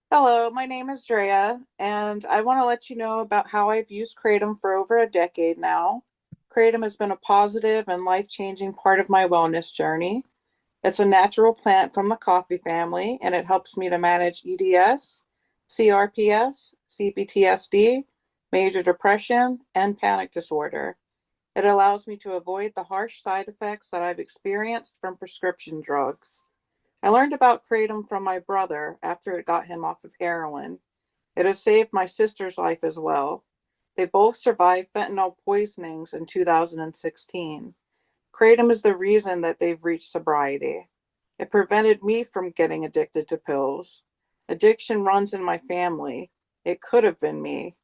Hello, my name is Drea, and I want to let you know about how I've used Kratom for over a decade now. Kratom has been a positive and life-changing part of my wellness journey. It's a natural plant from the coffee family, and it helps me to manage EDS, CRPS, CPTSD, major depression, and panic disorder. It allows me to avoid the harsh side effects that I've experienced from prescription drugs. I learned about Kratom from my brother after it got him off of heroin. It has saved my sister's life as well. They both survived fentanyl poisonings in 2016. Kratom is the reason that they've reached sobriety. It prevented me from getting addicted to pills. Addiction runs in my family. It could have been me.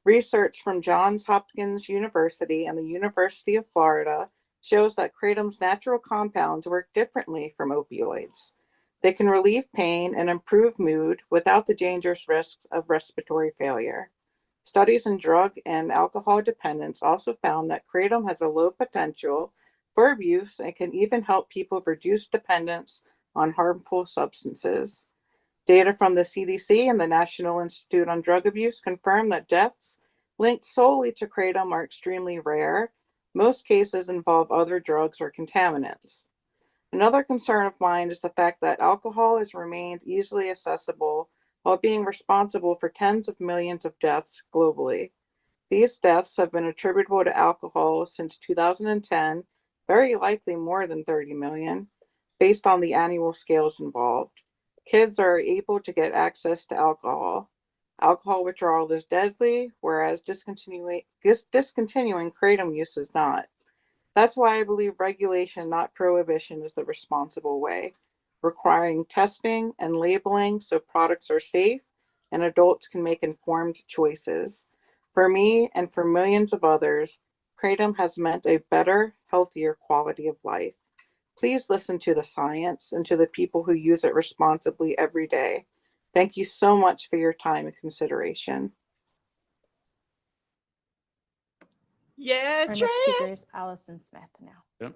Research from Johns Hopkins University and the University of Florida shows that Kratom's natural compounds work differently from opioids. They can relieve pain and improve mood without the dangerous risks of respiratory failure. Studies in drug and alcohol dependence also found that Kratom has a low potential for abuse and can even help people reduce dependence on harmful substances. Data from the CDC and the National Institute on Drug Abuse confirm that deaths linked solely to Kratom are extremely rare. Most cases involve other drugs or contaminants. Another concern of mine is the fact that alcohol has remained easily accessible while being responsible for tens of millions of deaths globally. These deaths have been attributable to alcohol since 2010, very likely more than 30 million, based on the annual scales involved. Kids are able to get access to alcohol. Alcohol withdrawal is deadly, whereas discontinuing Kratom use is not. That's why I believe regulation, not prohibition, is the responsible way, requiring testing and labeling so products are safe and adults can make informed choices. For me and for millions of others, Kratom has meant a better, healthier quality of life. Please listen to the science and to the people who use it responsibly every day. Thank you so much for your time and consideration. Yeah, Our Trey. next speaker is Allison Smith now. Yep.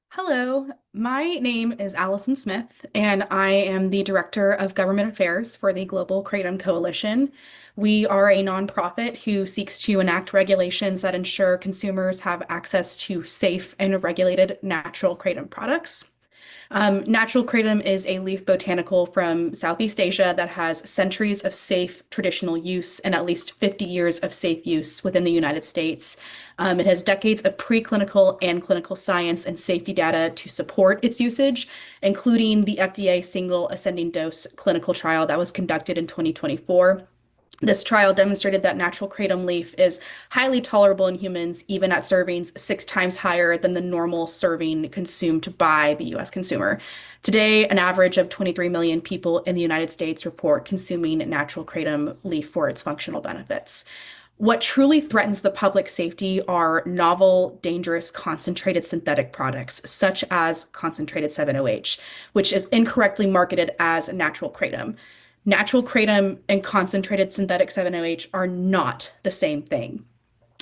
Hello, my name is Allison Smith, and I am the Director of Government Affairs for the Global Kratom Coalition. We are a nonprofit who seeks to enact regulations that ensure consumers have access to safe and regulated natural kratom products. Natural kratom is a leaf botanical from Southeast Asia that has centuries of safe traditional use and at least 50 years of safe use within the United States. It has decades of preclinical and clinical science and safety data to support its usage, including the FDA single ascending dose clinical trial that was conducted in 2024. This trial demonstrated that natural kratom leaf is highly tolerable in humans, even at servings 6 times higher than the normal serving consumed by the US consumer. Today, an average of 23 million people in the United States report consuming natural kratom leaf for its functional benefits. What truly threatens the public safety are novel, dangerous, concentrated synthetic products, such as concentrated 7-OH, which is incorrectly marketed as natural kratom. Natural kratom and concentrated synthetic 7-OH are not the same thing.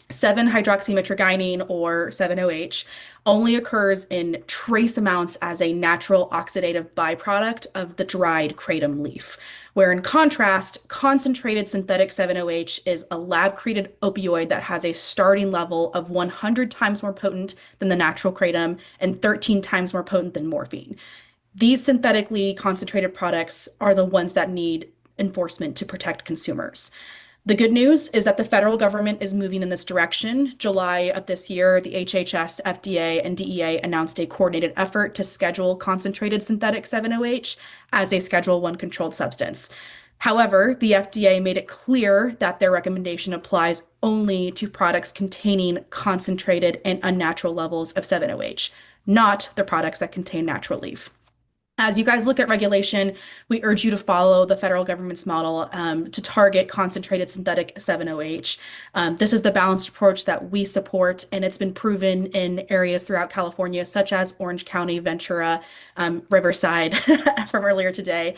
7-hydroxymitragynine, or 7-OH, only occurs in trace amounts as a natural oxidative byproduct of the dried kratom leaf, where in contrast, concentrated synthetic 7-OH is a lab-created opioid that has a starting level of 100 times more potent than the natural kratom and 13 times more potent than morphine. These synthetically concentrated products are the ones that need enforcement to protect consumers. The good news is that the federal government is moving in this direction. July of this year, the HHS, FDA, and DEA announced a coordinated effort to schedule concentrated synthetic 7-OH as a Schedule I controlled substance. However, the FDA made it clear that their recommendation applies only to products containing concentrated and unnatural levels of 7-OH, not the products that contain natural leaf. As you guys look at regulation, we urge you to follow the federal government's model to target concentrated synthetic 7-OH. This is the balanced approach that we support, and it's been proven in areas throughout California, such as Orange County, Ventura, Riverside from earlier today.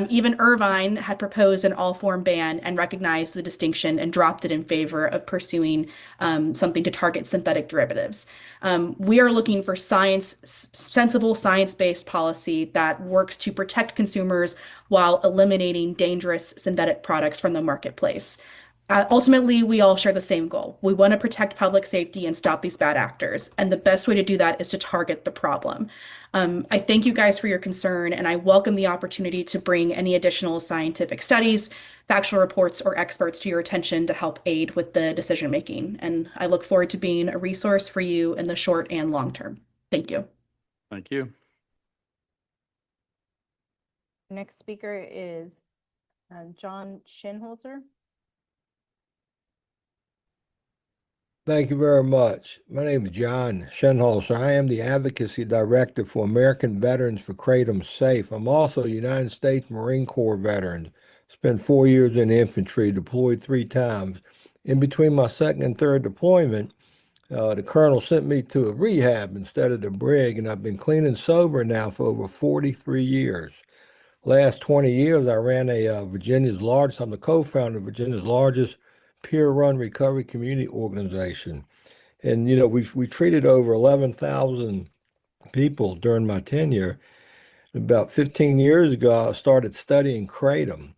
Even Irvine had proposed an all-form ban and recognized the distinction and dropped it in favor of pursuing something to target synthetic derivatives. We are looking for sensible science-based policy that that works to protect consumers while eliminating dangerous synthetic products from the marketplace. Ultimately, we all share the same goal. We want to protect public safety and stop these bad actors. And the best way to do that is to target the problem. I thank you guys for your concern, and I welcome the opportunity to bring any additional scientific studies, factual reports, or experts to your attention to help aid with the decision making. And I look forward to being a resource for you in the short and long term. Thank you. Thank you. Next speaker is John Shinholzer. Thank you very much. My name is John Shenholzer. I am the Advocacy Director for American Veterans for Kratom Safe. I'm also a United States Marine Corps veteran. Spent 4 years in the infantry, deployed 3 times. In between my second and third deployment, the colonel sent me to a rehab instead of the brig, and I've been clean and sober now for over 43 years. Last 20 years, I ran I'm the co-founder of Virginia's largest peer-run recovery community organization. And, we treated over 11,000 people during my tenure. About 15 years ago, I started studying kratom.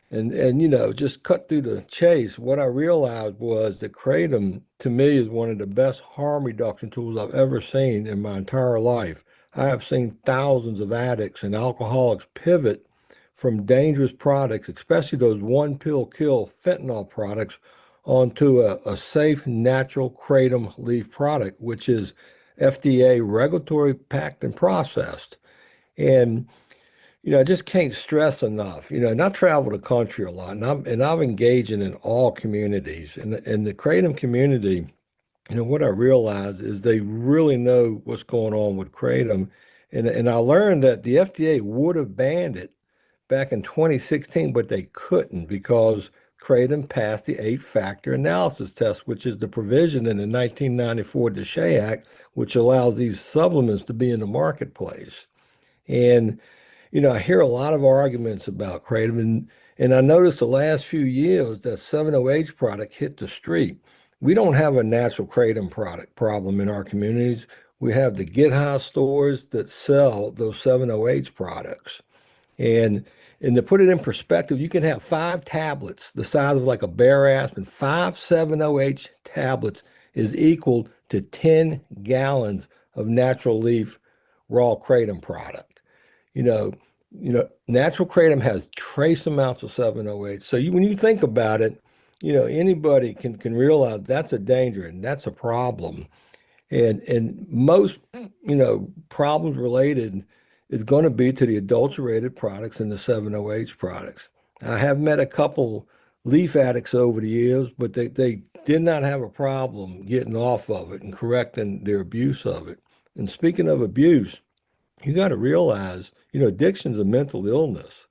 And just cut through the chase, what I realized was that kratom, to me, is one of the best harm reduction tools I've ever seen in my entire life. I have seen thousands of addicts and alcoholics pivot from dangerous products, especially those one pill kill fentanyl products, onto a safe, natural kratom leaf product, which is FDA regulatory packed and processed. And I just can't stress enough. And I travel the country a lot, and I'm engaging in all communities. And the kratom community, what I realize is they really know what's going on with kratom. And I learned that the FDA would have banned it back in 2016, but they couldn't because kratom passed the 8-factor analysis test, which is the provision in the 1994 DSHEA Act, which allows these supplements to be in the marketplace. And I hear a lot of arguments about kratom, and I noticed the last few years that 7-OH product hit the street. We don't have a natural kratom product problem in our communities. We have the Get High stores that sell those 7-OH products. And to put it in perspective, you can have 5 tablets the size of like a bare aspen. 5 7-OH tablets is equal to 10 gallons of natural leaf raw kratom product. Natural kratom has trace amounts of 7-OH. So when you think about it, anybody can realize that's a danger and that's a problem. And most, problems related is going to be to the adulterated products and the 7-OH products. I have met a couple leaf addicts over the years, but they did not have a problem getting off of it and correcting their abuse of it. And speaking of abuse, you got to realize, addiction is a mental illness.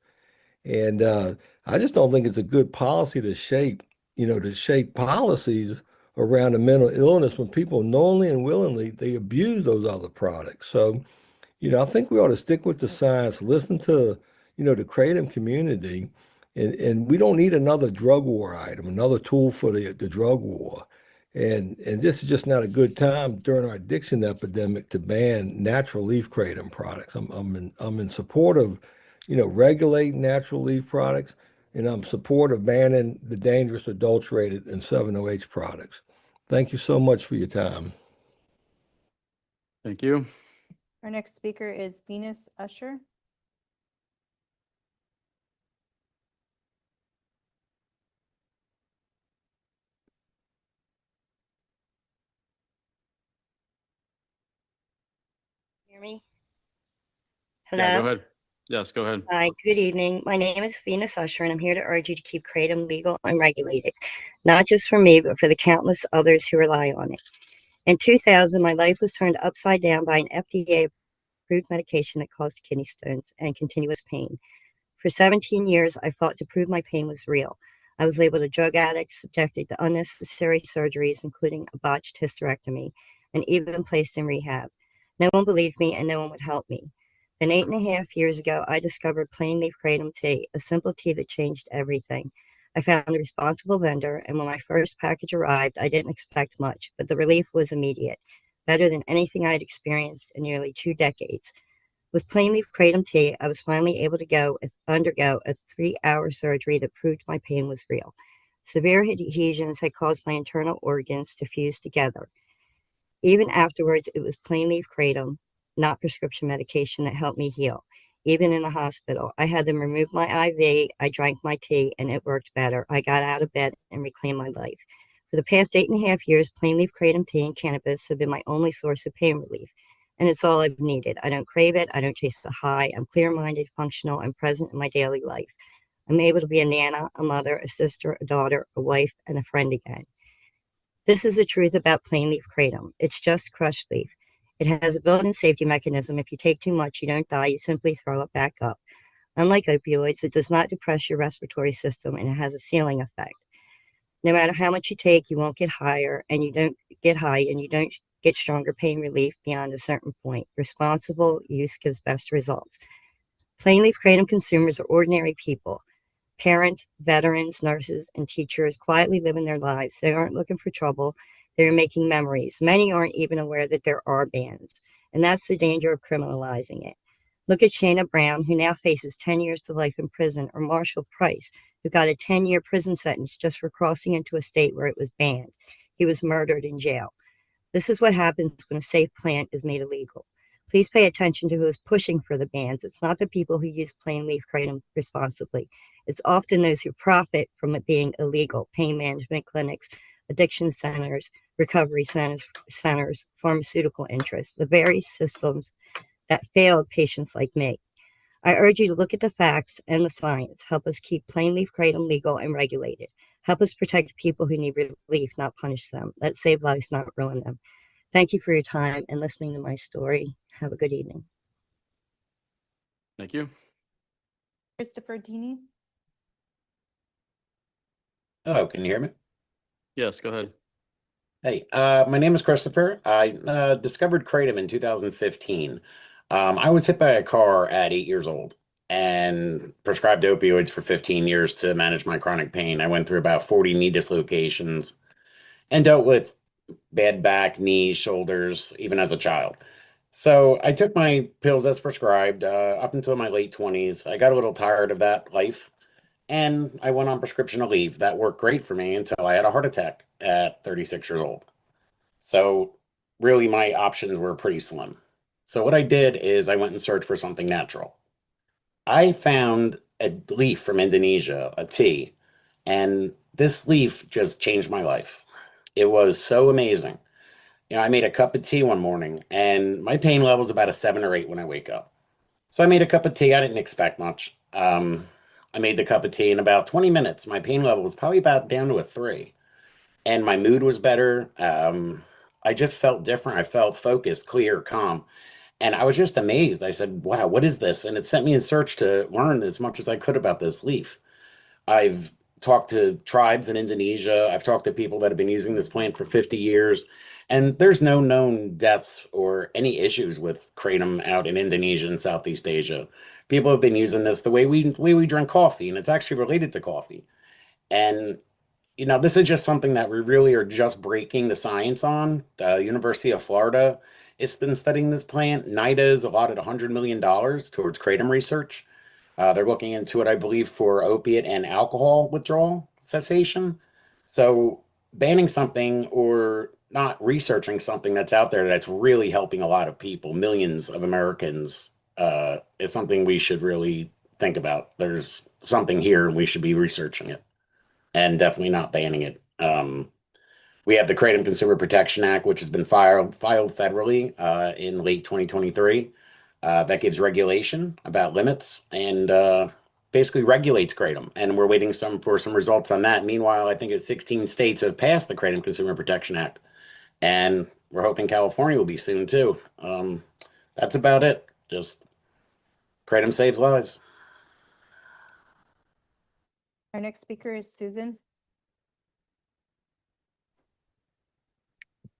And I just don't think it's a good policy to shape policies around a mental illness when people knowingly and willingly, they abuse those other products. So, I think we ought to stick with the science, listen to, the kratom community, and we don't need another drug war item, another tool for the drug war. And this is just not a good time during our addiction epidemic to ban natural leaf kratom products. I'm in support of, regulating natural leaf products, and I'm in support of banning the dangerous adulterated and 7-OH products. Thank you so much for your time. Thank you. Our next speaker is Venus Usher. Hear me? Hello? Yeah, go ahead. Yes, go ahead. Hi, good evening. My name is Venus Usher, and I'm here to urge you to keep kratom legal and regulated, not just for me, but for the countless others who rely on it. In 2000, my life was turned upside down by an FDA-approved medication that caused kidney stones and continuous pain. For 17 years, I fought to prove my pain was real. I was labeled a drug addict, subjected to unnecessary surgeries, including a botched hysterectomy, and even placed in rehab. No one believed me, and no one would help me. Then 8.5 years ago, I discovered plain leaf kratom tea, a simple tea that changed everything. I found a responsible vendor, and when my first package arrived, I didn't expect much, but the relief was immediate, better than anything I'd experienced in nearly 2 decades. With plain leaf kratom tea, I was finally able to undergo a 3-hour surgery that proved my pain was real. Severe adhesions had caused my internal organs to fuse together. Even afterwards, it was plain leaf kratom, not prescription medication, that helped me heal. Even in the hospital, I had them remove my IV, I drank my tea, and it worked better. I got out of bed and reclaimed my life. For the past 8.5 years, plain leaf kratom tea and cannabis have been my only source of pain relief. And it's all I've needed. I don't crave it. I don't chase the high. I'm clear-minded, functional, and present in my daily life. I'm able to be a nana, a mother, a sister, a daughter, a wife, and a friend again. This is the truth about plain leaf kratom. It's just crushed leaf. It has a built-in safety mechanism. If you take too much, you don't die. You simply throw it back up. Unlike opioids, it does not depress your respiratory system, and it has a ceiling effect. No matter how much you take, you won't get higher, and you don't get high, and you don't get stronger pain relief beyond a certain point. Responsible use gives best results. Plain leaf kratom consumers are ordinary people. Parents, veterans, nurses, and teachers quietly living their lives. They aren't looking for trouble. They're making memories. Many aren't even aware that there are bans, and that's the danger of criminalizing it. Look at Shayna Brown, who now faces 10 years to life in prison, or Marshall Price, who got a 10-year prison sentence just for crossing into a state where it was banned. He was murdered in jail. This is what happens when a safe plant is made illegal. Please pay attention to who is pushing for the bans. It's not the people who use plain leaf kratom responsibly. It's often those who profit from it being illegal: pain management clinics, addiction centers, recovery centers, pharmaceutical interests, the very systems that failed patients like me. I urge you to look at the facts and the science. Help us keep plain leaf kratom legal and regulated. Help us protect people who need relief, not punish them. Let's save lives, not ruin them. Thank you for your time and listening to my story. Have a good evening. Thank you. Christopher Dini. Hello, can you hear me? Yes, go ahead. Hey, my name is Christopher. I discovered kratom in 2015. I was hit by a car at 8 years old and prescribed opioids for 15 years to manage my chronic pain. I went through about 40 knee dislocations and dealt with bad back, knees, shoulders, even as a child. So I took my pills as prescribed up until my late 20s. I got a little tired of that life, and I went on prescription leave. That worked great for me until I had a heart attack at 36 years old. So really my options were pretty slim. So what I did is I went and searched for something natural. I found a leaf from Indonesia, a tea, and this leaf just changed my life. It was so amazing. I made a cup of tea one morning and my pain level is about a 7 or 8 when I wake up. So I made a cup of tea. I didn't expect much. I made the cup of tea in about 20 minutes. My pain level was probably about down to a 3, and my mood was better. I just felt different. I felt focused, clear, calm. And I was just amazed. I said, wow, what is this? And it sent me in search to learn as much as I could about this leaf. I've talked to tribes in Indonesia. I've talked to people that have been using this plant for 50 years. And there's no known deaths or any issues with kratom out in Indonesia and Southeast Asia. People have been using this the way we drink coffee, and it's actually related to coffee. And this is just something that we really are just breaking the science on. The University of Florida has been studying this plant. NIDA has allotted $100 million towards kratom research. They're looking into it, I believe, for opiate and alcohol withdrawal cessation. So banning something or not researching something that's out there that's really helping a lot of people, millions of Americans, is something we should really think about. There's something here and we should be researching it and definitely not banning it. We have the Kratom Consumer Protection Act, which has been filed federally in late 2023. That gives regulation about limits and basically regulates kratom. And we're waiting for some results on that. Meanwhile, I think 16 states have passed the Kratom Consumer Protection Act, and we're hoping California will be soon too. That's about it. Just kratom saves lives. Our next speaker is Susan.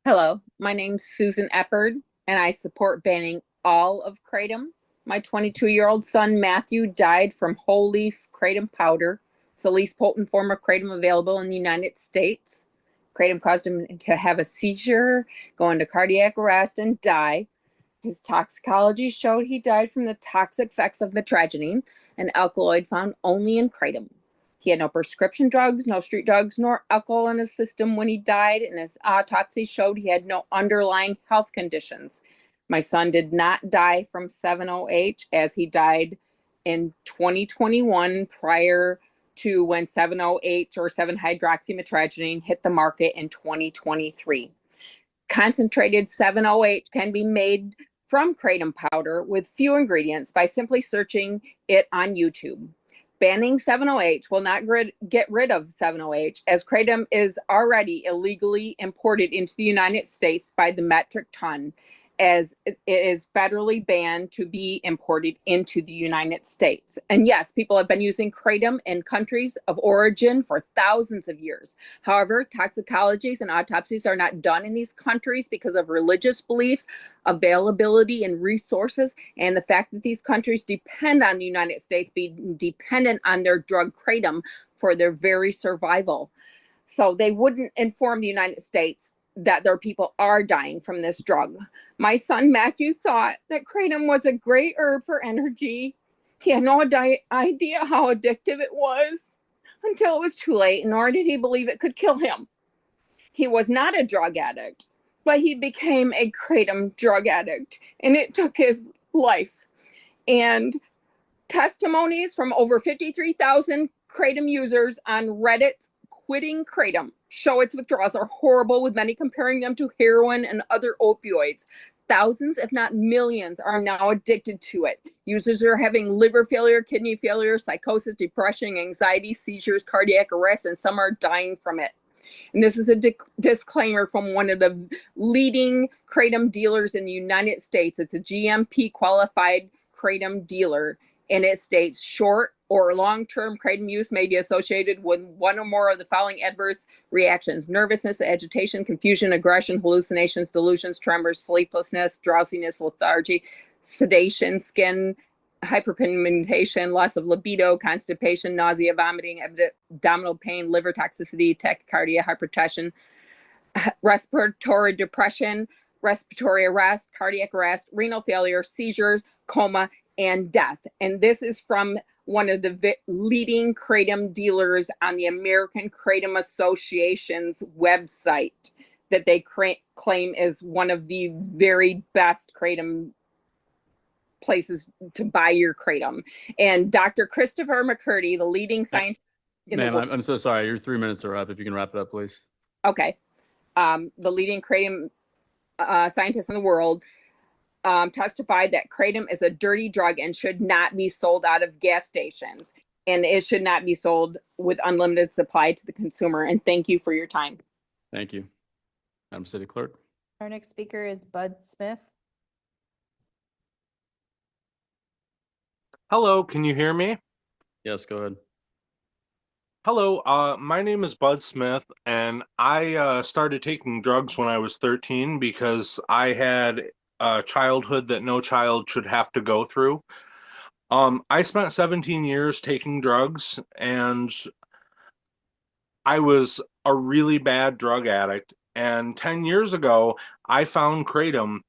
Hello, my name's Susan Eppard, and I support banning all of kratom. My 22-year-old son, Matthew, died from whole leaf kratom powder. It's the least potent form of kratom available in the United States. Kratom caused him to have a seizure, go into cardiac arrest, and die. His toxicology showed he died from the toxic effects of metragine, an alkaloid found only in kratom. He had no prescription drugs, no street drugs, nor alcohol in his system when he died, and his autopsy showed he had no underlying health conditions. My son did not die from 7-OH as he died in 2021 prior to when 7-OH or 7-hydroxymetragine hit the market in 2023. Concentrated 7-OH can be made from kratom powder with few ingredients by simply searching it on YouTube. Banning 7-OH will not get rid of 7-OH, as kratom is already illegally imported into the United States by the metric ton, as it is federally banned to be imported into the United States. And yes, people have been using kratom in countries of origin for thousands of years. However, toxicologies and autopsies are not done in these countries because of religious beliefs, availability and resources, and the fact that these countries depend on the United States being dependent on their drug kratom for their very survival. So they wouldn't inform the United States that their people are dying from this drug. My son Matthew thought that kratom was a great herb for energy. He had no idea how addictive it was until it was too late, nor did he believe it could kill him. He was not a drug addict, but he became a kratom drug addict, and it took his life. And testimonies from over 53,000 kratom users on Reddit's quitting kratom show its withdrawals are horrible, with many comparing them to heroin and other opioids. Thousands, if not millions, are now addicted to it. Users are having liver failure, kidney failure, psychosis, depression, anxiety, seizures, cardiac arrest, and some are dying from it. And this is a disclaimer from one of the leading kratom dealers in the United States. It's a GMP qualified kratom dealer. And it states short or long-term kratom use may be associated with one or more of the following adverse reactions: nervousness, agitation, confusion, aggression, hallucinations, delusions, tremors, sleeplessness, drowsiness, lethargy, sedation, skin hyperpigmentation, loss of libido, constipation, nausea, vomiting, abdominal pain, liver toxicity, tachycardia, hypertension, respiratory depression, respiratory arrest, cardiac arrest, renal failure, seizures, coma, and death. And this is from one of the leading kratom dealers on the American Kratom Association's website that they claim is one of the very best kratom places to buy your kratom. And Dr. Christopher McCurdy, the leading scientist in the Ma'am, world. I'm so sorry. Your 3 minutes are up. If you can wrap it up, please. Okay. The leading kratom scientist in the world testified that kratom is a dirty drug and should not be sold out of gas stations. And it should not be sold with unlimited supply to the consumer. And thank you for your time. Thank you. Madam City Clerk. Our next speaker is Bud Smith. Hello, can you hear me? Yes, go ahead. Hello, my name is Bud Smith, and I started taking drugs when I was 13 because I had a childhood that no child should have to go through. I spent 17 years taking drugs, and I was a really bad drug addict. And 10 years ago, I found kratom,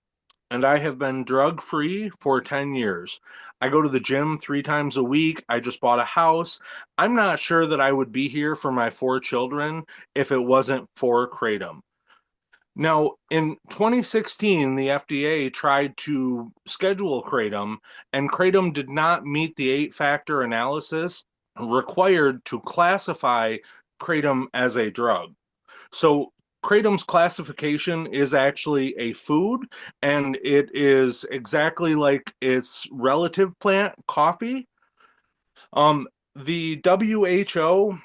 and I have been drug-free for 10 years. I go to the gym 3 times a week. I just bought a house. I'm not sure that I would be here for my 4 children if it wasn't for kratom. Now, in 2016, the FDA tried to schedule kratom, and kratom did not meet the 8-factor analysis required to classify kratom as a drug. So kratom's classification is actually a food, and it is exactly like its relative plant, coffee. The WHO,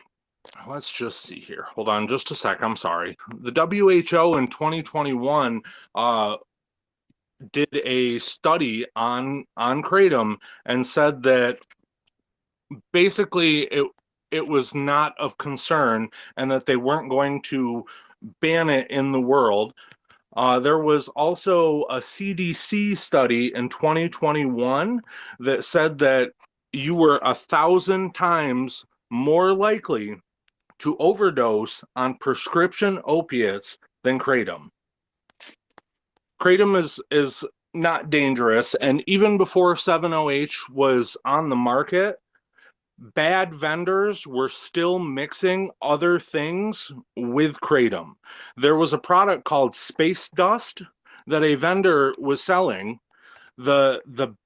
let's just see here. Hold on just a sec. I'm sorry. The WHO in 2021 did a study on kratom and said that basically it was not of concern and that they weren't going to ban it in the world. There was also a CDC study in 2021 that said that you were 1,000 times more likely to overdose on prescription opiates than kratom. Kratom is not dangerous. And even before 7-OH was on the market, bad vendors were still mixing other things with kratom. There was a product called Space Dust that a vendor was selling. The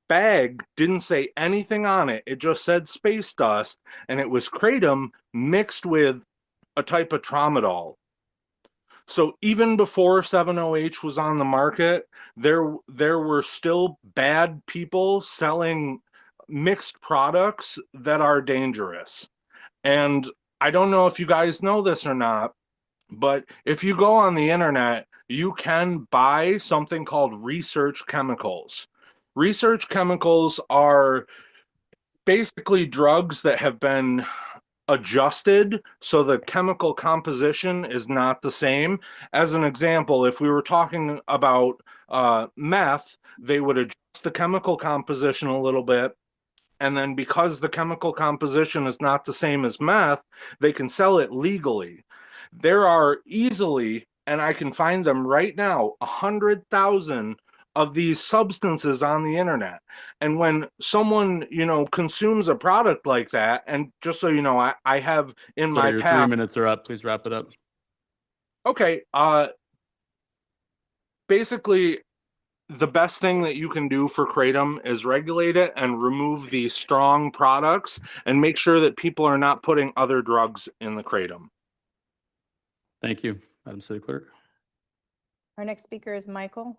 bag didn't say anything on it. It just said Space Dust, and it was kratom mixed with a type of tramadol. So even before 7-OH was on the market, there were still bad people selling mixed products that are dangerous. And I don't know if you guys know this or not, but if you go on the internet, you can buy something called research chemicals. Research chemicals are basically drugs that have been adjusted so the chemical composition is not the same. As an example, if we were talking about meth, they would adjust the chemical composition a little bit. And then because the chemical composition is not the same as meth, they can sell it legally. There are easily, and I can find them right now, 100,000 of these substances on the internet. And when someone, consumes a product like that, and just so you know, I have in Sir, my your 3 past, minutes are up. Please wrap it up. okay, basically, the best thing that you can do for kratom is regulate it and remove the strong products and make sure that people are not putting other drugs in the kratom. Thank you, Madam City Clerk. Our next speaker is Michael.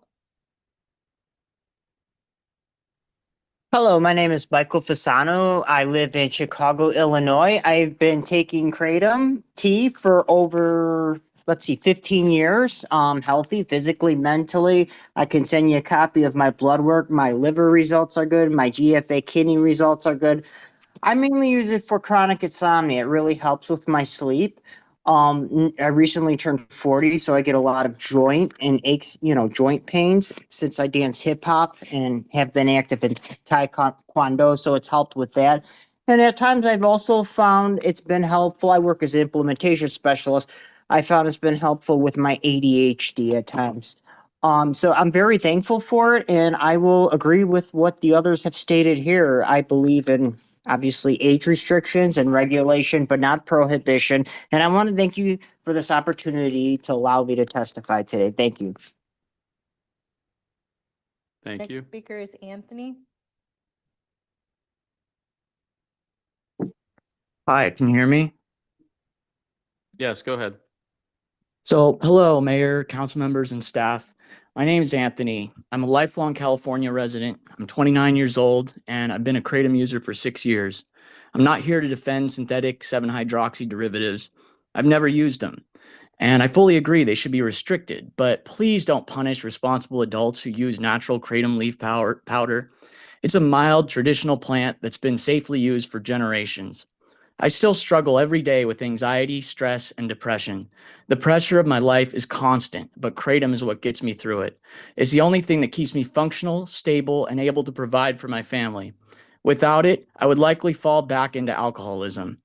Hello, my name is Michael Fasano. I live in Chicago, Illinois. I've been taking kratom tea for over, 15 years. Healthy physically, mentally. I can send you a copy of my blood work. My liver results are good. My GFA kidney results are good. I mainly use it for chronic insomnia. It really helps with my sleep. I recently turned 40, so I get a lot of joint and aches, joint pains since I dance hip hop and have been active in Taekwondo, so it's helped with that. And at times I've also found it's been helpful. I work as an implementation specialist. I found it's been helpful with my ADHD at times. So I'm very thankful for it, and I will agree with what the others have stated here. I believe in obviously age restrictions and regulation, but not prohibition. And I want to thank you for this opportunity to allow me to testify today. Thank you. Thank Next you. speaker is Anthony. Hi, can you hear me? Yes, go ahead. So, hello, Mayor, council members, and staff. My name is Anthony. I'm a lifelong California resident. I'm 29 years old, and I've been a kratom user for 6 years. I'm not here to defend synthetic 7-hydroxy derivatives. I've never used them, and I fully agree they should be restricted, but please don't punish responsible adults who use natural kratom leaf powder. It's a mild, traditional plant that's been safely used for generations. I still struggle every day with anxiety, stress, and depression. The pressure of my life is constant, but kratom is what gets me through it. It's the only thing that keeps me functional, stable, and able to provide for my family. Without it, I would likely fall back into alcoholism.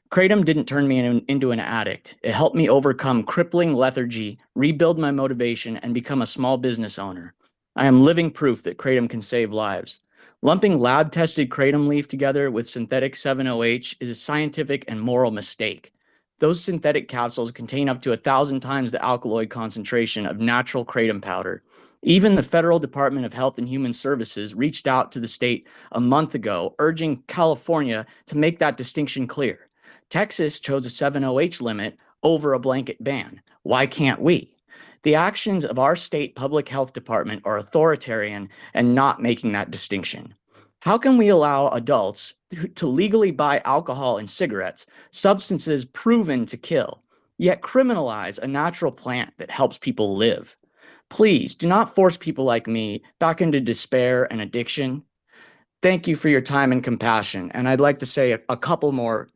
Kratom didn't turn me into an addict. It helped me overcome crippling lethargy, rebuild my motivation, and become a small business owner. I am living proof that kratom can save lives. Lumping lab-tested kratom leaf together with synthetic 7-OH is a scientific and moral mistake. Those synthetic capsules contain up to 1,000 times the alkaloid concentration of natural kratom powder. Even the Federal Department of Health and Human Services reached out to the state a month ago, urging California to make that distinction clear. Texas chose a 7-OH limit over a blanket ban. Why can't we? The actions of our state public health department are authoritarian and not making that distinction. How can we allow adults to legally buy alcohol and cigarettes, substances proven to kill, yet criminalize a natural plant that helps people live? Please do not force people like me back into despair and addiction. Thank you for your time and compassion. And I'd like to say a couple more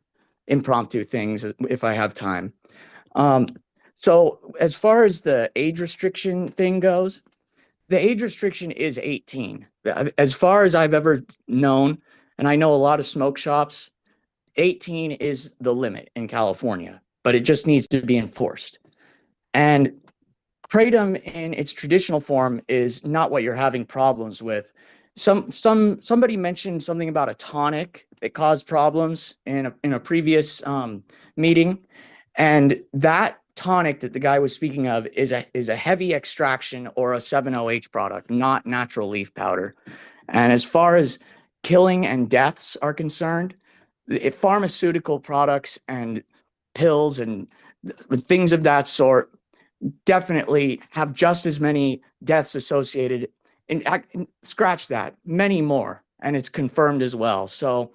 impromptu things if I have time. So as far as the age restriction thing goes, the age restriction is 18. As far as I've ever known, and I know a lot of smoke shops, 18 is the limit in California, but it just needs to be enforced. And Kratom in its traditional form is not what you're having problems with. Somebody mentioned something about a tonic that caused problems in a previous meeting, and that tonic that the guy was speaking of is a heavy extraction or a 7-OH product, not natural leaf powder. And as far as killing and deaths are concerned, pharmaceutical products and pills and things of that sort definitely have just as many deaths associated. And scratch that, many more, and it's confirmed as well. So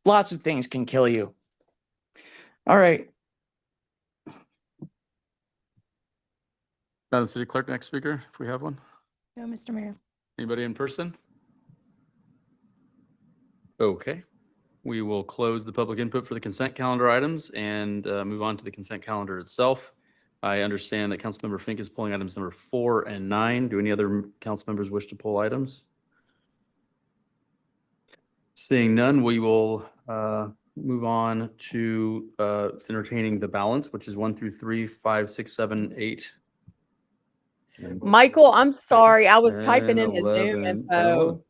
lots of things can kill you. All right. Madam City Clerk, next speaker, if we have one. No, Mr. Mayor. Anybody in person? Okay. We will close the public input for the consent calendar items and move on to the consent calendar itself. I understand that Councilmember Fink is pulling items number 4 and 9. Do any other council members wish to pull items? Seeing none, we will move on to entertaining the balance, which is 1 through 3, 5, 6, 7, 8. Michael, I'm sorry. I was 10, typing in the 11, Zoom 10, info 11.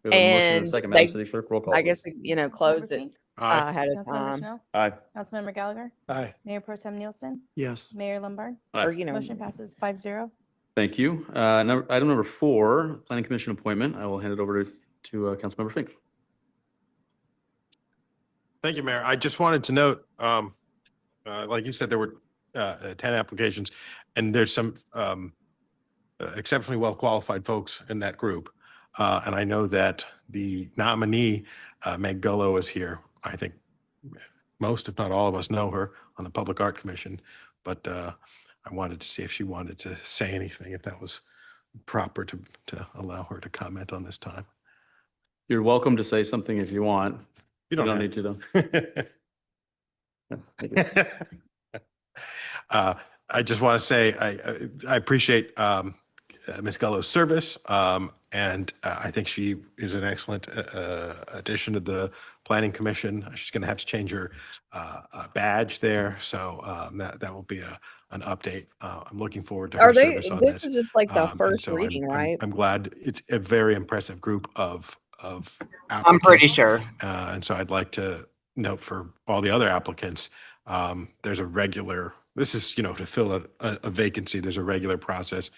We have a motion and a and second. Madam they, City Clerk, roll call, I guess, please. closed it Fink? ahead of Councilmember time. Chanel? Aye. Councilmember Gallagher? Aye. Mayor Pro Tem Nielsen? Yes. Mayor Lombard? Aye. Or, Motion passes 5-0. Thank you. Item number 4, Planning Commission appointment. I will hand it over to Councilmember Fink. Thank you, Mayor. I just wanted to note, like you said, there were 10 applications, and there's some exceptionally well-qualified folks in that group. And I know that the nominee, Meg Gullo, is here. I think most, if not all of us, know her on the Public Art Commission, but I wanted to see if she wanted to say anything, if that was proper to allow her to comment on this time. You're welcome to say something if you want. You don't need to, though. I just want to say I appreciate Ms. Gullo's service, and I think she is an excellent addition to the Planning Commission. She's going to have to change her badge there, so that will be an update. I'm looking forward to her service on this. This is just like the And first so reading, right? I'm glad. It's a very impressive group of applicants. I'm pretty sure. And so I'd like to note for all the other applicants, there's a regular, this is, to fill a vacancy, there's a regular process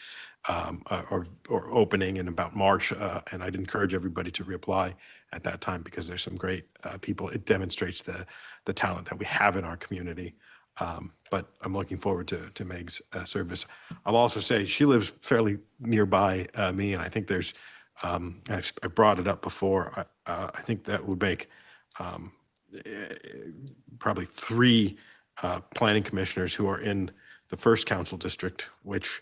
or opening in about March. And I'd encourage everybody to reapply at that time because there's some great people. It demonstrates the talent that we have in our community. But I'm looking forward to Meg's service. I'll also say she lives fairly nearby me, and I think there's, I brought it up before. I think that would make probably 3 planning commissioners who are in the first council district, which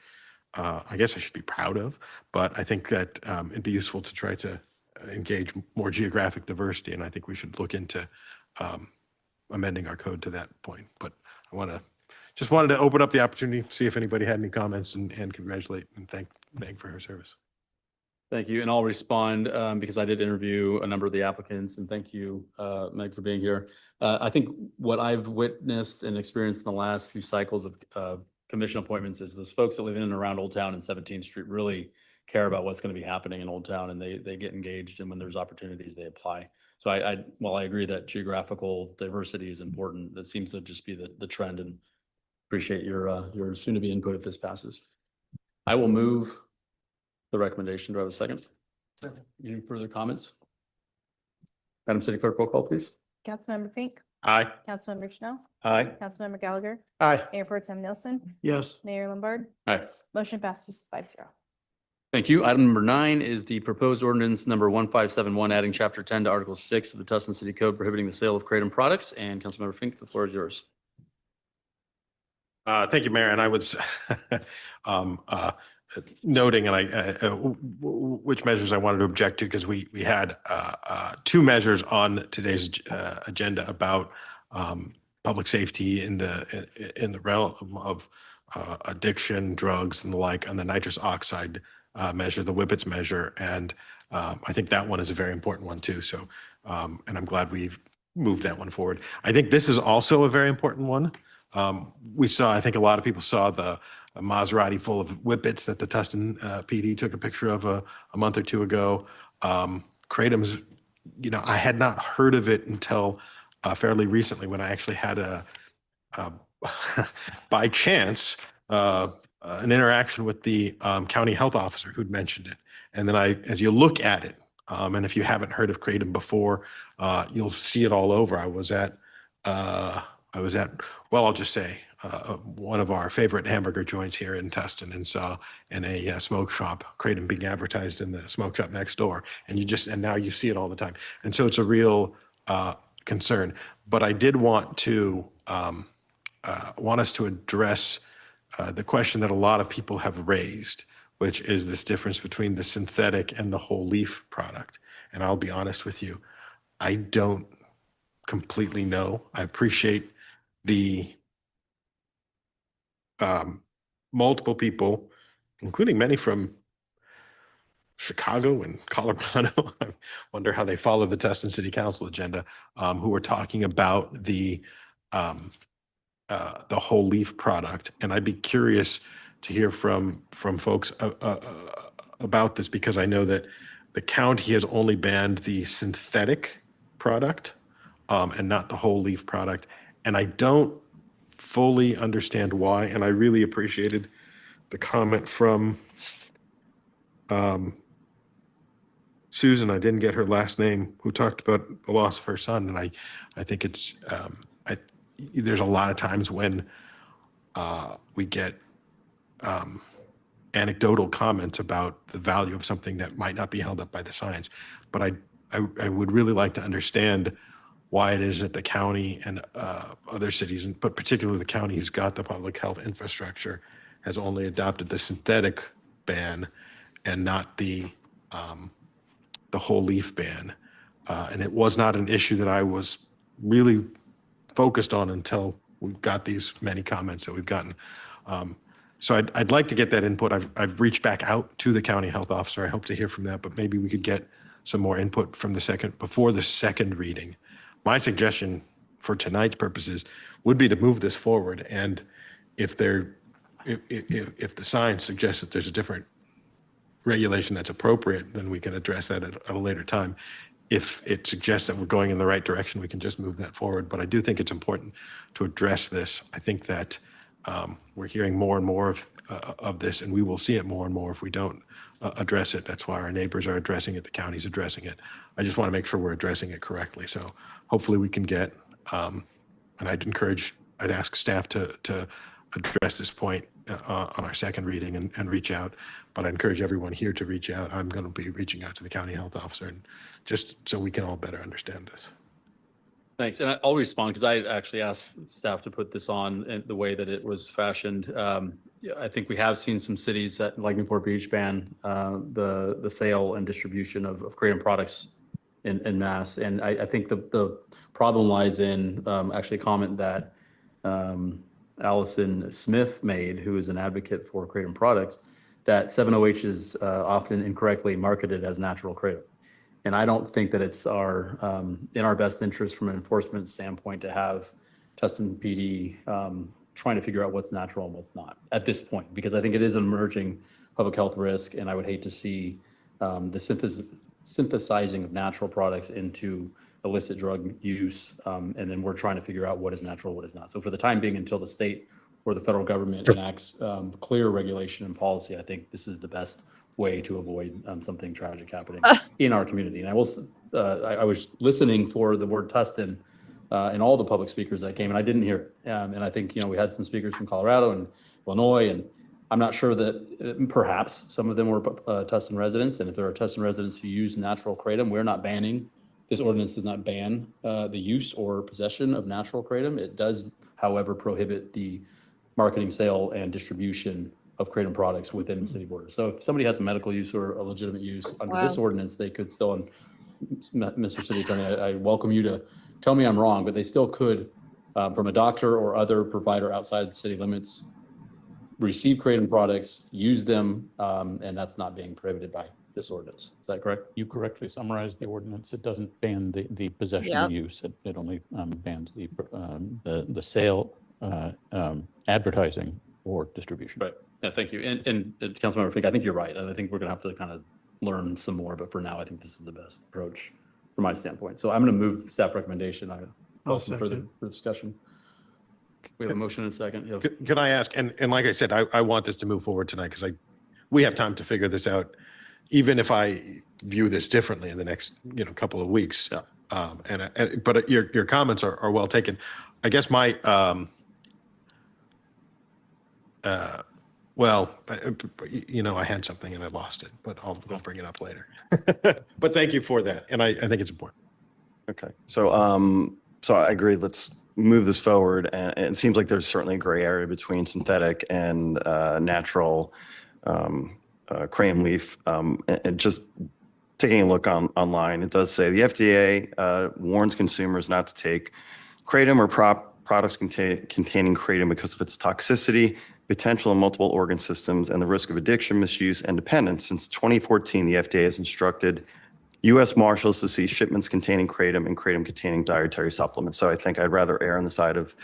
I guess I should be proud of. But I think that it'd be useful to try to engage more geographic diversity, and I think we should look into amending our code to that point. But I just wanted to open up the opportunity, see if anybody had any comments, and congratulate and thank Meg for her service. Thank you. And I'll respond because I did interview a number of the applicants, and thank you, Meg, for being here. I think what I've witnessed and experienced in the last few cycles of commission appointments is those folks that live in and around Old Town and 17th Street really care about what's going to be happening in Old Town, and they get engaged, and when there's opportunities, they apply. So while I agree that geographical diversity is important, that seems to just be the trend, and appreciate your soon-to-be input if this passes. I will move the recommendation. Do I have a second? Second. Any further comments? Madam City Clerk, roll call, please. Councilmember Fink? Aye. Councilmember Chanel? Aye. Councilmember Gallagher? Aye. Mayor Pro Tem Nielsen? Yes. Mayor Lombard? Aye. Motion passes 5-0. Thank you. Item number 9 is the proposed ordinance number 1571, adding chapter 10 to article 6 of the Tustin City Code prohibiting the sale of kratom products. And Councilmember Fink, the floor is yours. Thank you, Mayor. And I was noting which measures I wanted to object to, because we had 2 measures on today's agenda about public safety in the realm of addiction, drugs, and the like, on the nitrous oxide measure, the Whippets measure, and I think that one is a very important one too. So, and I'm glad we've moved that one forward. I think this is also a very important one. I think a lot of people saw the Maserati full of whippets that the Tustin PD took a picture of a month or two ago. Kratom's, I had not heard of it until fairly recently when I actually had by chance, an interaction with the county health officer who'd mentioned it. And then as you look at it, and if you haven't heard of Kratom before, you'll see it all over. I was at, well, I'll just say, one of our favorite hamburger joints here in Tustin, and saw in a smoke shop, Kratom being advertised in the smoke shop next door. And now you see it all the time. And so it's a real concern. But I did want us to address the question that a lot of people have raised, which is this difference between the synthetic and the whole leaf product. And I'll be honest with you, I don't completely know. I appreciate the multiple people, including many from Chicago and Colorado, I wonder how they follow the Tustin City Council agenda, who are talking about the whole leaf product. And I'd be curious to hear from folks about this, because I know that the county has only banned the synthetic product and not the whole leaf product. And I don't fully understand why. And I really appreciated the comment from Susan, I didn't get her last name, who talked about the loss of her son. And I think it's, there's a lot of times when we get anecdotal comments about the value of something that might not be held up by the science. But I would really like to understand why it is that the county and other cities, but particularly the county who's got the public health infrastructure, has only adopted the synthetic ban and not the whole leaf ban. And it was not an issue that I was really focused on until we got these many comments that we've gotten. So I'd like to get that input. I've reached back out to the county health officer. I hope to hear from that, but maybe we could get some more input from before the second reading. My suggestion for tonight's purposes would be to move this forward. And if the science suggests that there's a different regulation that's appropriate, then we can address that at a later time. If it suggests that we're going in the right direction, we can just move that forward. But I do think it's important to address this. I think that we're hearing more and more of this, and we will see it more and more if we don't address it. That's why our neighbors are addressing it, the county's addressing it. I just want to make sure we're addressing it correctly. So hopefully we can get, and I'd ask staff to address this point on our second reading and reach out. But I encourage everyone here to reach out. I'm going to be reaching out to the county health officer, and just so we can all better understand this. Thanks. And I'll respond because I actually asked staff to put this on in the way that it was fashioned. I think we have seen some cities that, like Newport Beach, ban the sale and distribution of Kratom products in mass. And I think the problem lies in actually a comment that Allison Smith made, who is an advocate for Kratom products, that 7-OH is often incorrectly marketed as natural Kratom. And I don't think that it's in our best interest from an enforcement standpoint to have Tustin PD trying to figure out what's natural and what's not at this point, because I think it is an emerging public health risk, and I would hate to see the synthesizing of natural products into illicit drug use, and then we're trying to figure out what is natural, what is not. So for the time being, until the state or the federal government enacts clear regulation and policy, I think this is the best way to avoid something tragic happening in our community. And I was listening for the word Tustin in all the public speakers that came, and I didn't hear it. And I think, we had some speakers from Colorado and Illinois, and I'm not sure that perhaps some of them were Tustin residents. And if there are Tustin residents who use natural Kratom, we're not banning. This ordinance does not ban the use or possession of natural Kratom. It does, however, prohibit the marketing, sale, and distribution of Kratom products within city borders. So if somebody has a medical use or a legitimate use under this ordinance, they could still, and Mr. City Attorney, I welcome you to tell me I'm wrong, but they still could, from a doctor or other provider outside the city limits, receive Kratom products, use them, and that's not being prohibited by this ordinance. Is that correct? You correctly summarized the ordinance. It doesn't ban the possession or use. It only bans the sale, advertising, or distribution. Right. Yeah, thank you. And Councilmember Fink, I think you're right. I think we're going to have to kind of learn some more, but for now, I think this is the best approach from my standpoint. So I'm going to move staff recommendation. I I'll call some further second. discussion. We have a motion and a second. Yeah. Can I ask, and like I said, I want this to move forward tonight because we have time to figure this out, even if I view this differently in the next, couple of weeks. Yeah. But your comments are well taken. I guess my, I had something and I lost it, but I'll bring it up later. But thank you for that. And I think it's important. Okay. So I agree. Let's move this forward. And it seems like there's certainly a gray area between synthetic and natural kratom leaf. And just taking a look online, it does say the FDA warns consumers not to take kratom or products containing kratom because of its toxicity, potential in multiple organ systems, and the risk of addiction, misuse, and dependence. Since 2014, the FDA has instructed U.S. Marshals to seize shipments containing kratom and kratom containing dietary supplements. So I think I'd rather err on the side of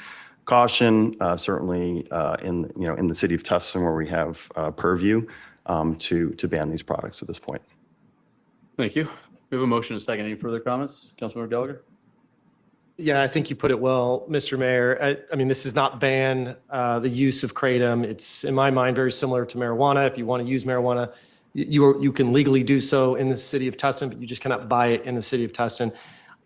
caution, certainly in the city of Tustin where we have purview to ban these products at this point. Thank you. We have a motion and a second. Any further comments? Councilmember Gallagher? Yeah, I think you put it well, Mr. Mayor. I mean, this does not ban the use of kratom. It's, in my mind, very similar to marijuana. If you want to use marijuana, you can legally do so in the city of Tustin, but you just cannot buy it in the city of Tustin.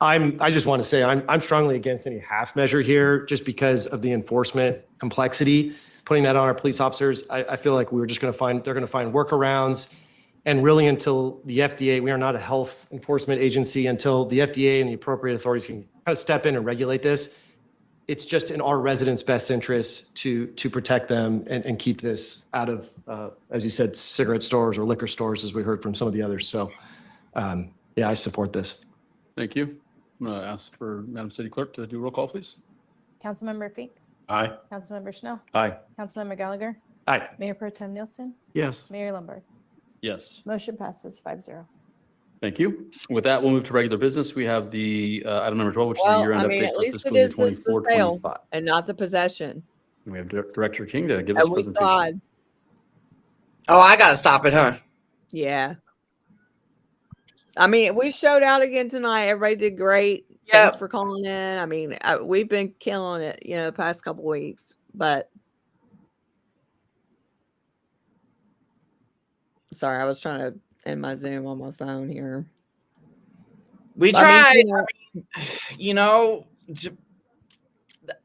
I just want to say I'm strongly against any half measure here, just because of the enforcement complexity. Putting that on our police officers, I feel like they're going to find workarounds. And really, until the FDA, we are not a health enforcement agency, until the FDA and the appropriate authorities can kind of step in and regulate this. It's just in our residents' best interest to protect them and keep this out of, as you said, cigarette stores or liquor stores, as we heard from some of the others. So, I support this. Thank you. I'm going to ask for Madam City Clerk to do roll call, please. Councilmember Fink? Aye. Councilmember Schnell? Aye. Councilmember Gallagher? Aye. Mayor Pro Tem Nielsen? Yes. Mayor Lombard? Yes. Motion passes 5-0. Thank you. With that, we'll move to regular business. We have the item number 12, which is the year-end update at for least fiscal it year is just the 24, sale 25. and not the possession. And we have Director King to give us a And we presentation. tried. Oh, I gotta stop it, huh? Yeah. I mean, we showed out again tonight. Everybody did great. Yeah. Thanks for calling in. I mean, we've been killing it, the past couple weeks. But sorry, I was trying to end my Zoom on my phone here. We I mean, tried.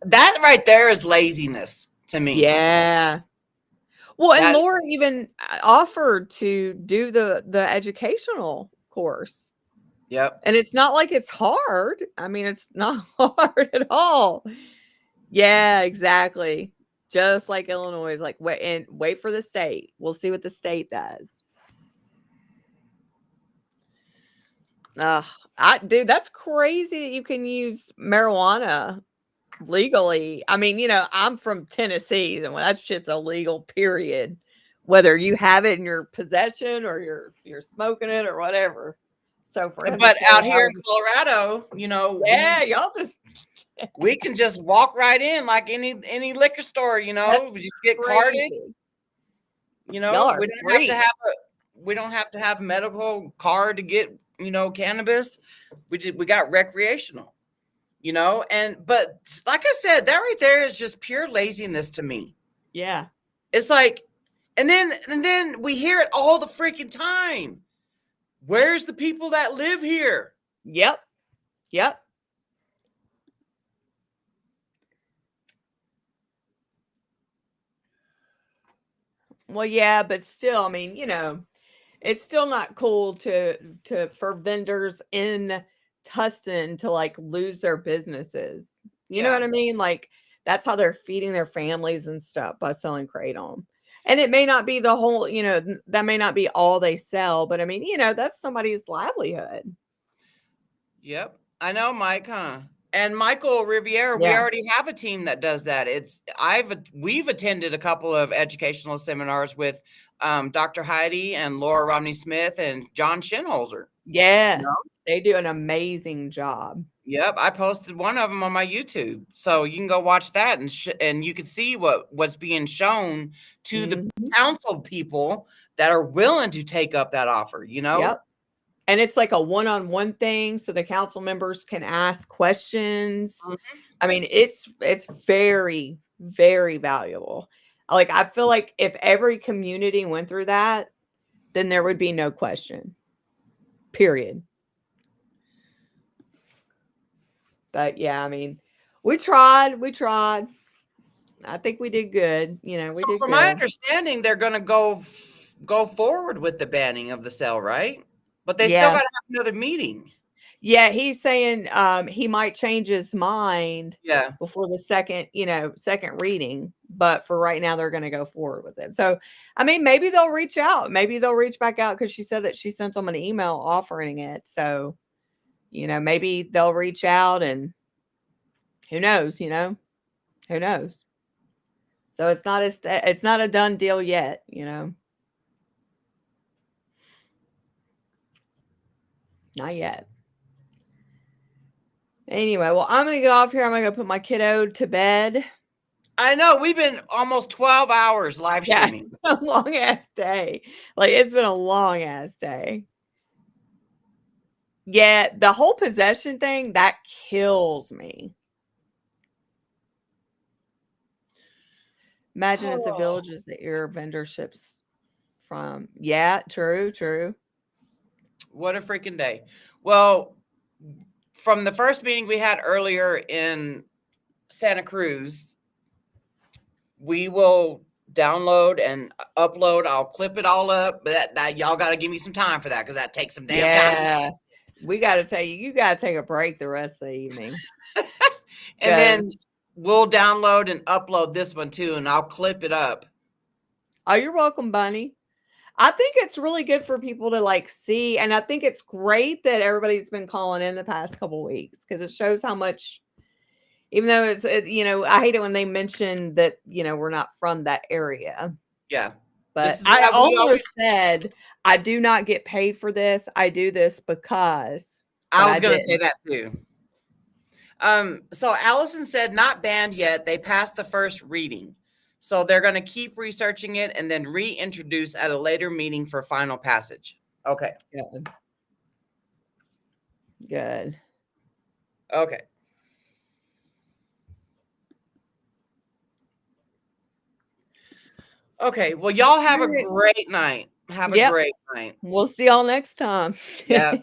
That right there is laziness to me. Yeah. Well, and That is- Laura even offered to do the educational course. Yep. And it's not like it's hard. I mean, it's not hard at all. Yeah, exactly. Just like Illinois is like, wait for the state. We'll see what the state does. Dude, that's crazy that you can use marijuana legally. I mean, I'm from Tennessee, and that shit's illegal, period. Whether you have it in your possession or you're smoking it or whatever. So but out here in Colorado, yeah, y'all just we can just walk right in like any liquor store, That's we just get crazy. carded. Y'all are We don't free. have to have a medical card to get, cannabis. We got recreational, but like I said, that right there is just pure laziness to me. Yeah. It's like, and then we hear it all the freaking time. Where's the people that live here? Yep. Well, yeah, but still, I mean, it's still not cool for vendors in Tustin to like lose their businesses. You know what I mean? Like that's how they're feeding their families and stuff by selling kratom. And it may not be the whole, that may not be all they sell, but I mean, that's somebody's livelihood. Yep. I know, Mike, huh? And Michael Riviera, we already have a team that does that. We've attended a couple of educational seminars with Dr. Heidi and Laura Romney Smith and John Shinholzer. Yeah. They do an amazing job. Yep, I posted one of them on my YouTube, so you can go watch that, and you can see what's being shown to the council people that are willing to take up that offer. You know. Yep. And it's like a one-on-one thing, so the council members can ask questions. I mean, it's very, very valuable. Like, I feel like if every community went through that, then there would be no question. Period. But yeah, I mean, we tried. I think we did good. You know, we So did from my good. understanding, they're going to go forward with the banning of the sale, right? But they still Yeah. got to have another meeting. Yeah, he's saying he might change his mind Yeah. before the second reading, but for right now they're going to go forward with it. So, I mean, maybe they'll reach out. Maybe they'll reach back out because she said that she sent them an email offering it. So, maybe they'll reach out, and who knows, who knows. So it's not a done deal yet, Not yet. Anyway, well, I'm going to get off here. I'm going to go put my kiddo to bed. I know. We've been almost 12 hours live streaming. A long ass day. Like, it's been a long ass day. Yeah, the whole possession thing, that kills me. Imagine if the villages that your vendor ships from. Yeah, true. What a freaking day. Well, from the first meeting we had earlier in Santa Cruz, we will download and upload. I'll clip it all up. But that y'all got to give me some time for that because that takes some damn time. Yeah, we got to tell you got to take a break the rest of the evening. And then we'll download and upload this one too, and I'll clip it up. Oh, you're welcome, Bunny. I think it's really good for people to see, and I think it's great that everybody's been calling in the past couple weeks because it shows how much. Even though I hate it when they mention that we're not from that area. Yeah, but I almost said I do not get paid for this. I do this because I was going to say that too. So Allison said not banned yet. They passed the first reading. So they're going to keep researching it and then reintroduce at a later meeting for final passage. Okay. Good. Okay. Okay. Well, y'all have a great night. Have a great night. We'll see y'all next time. Yeah.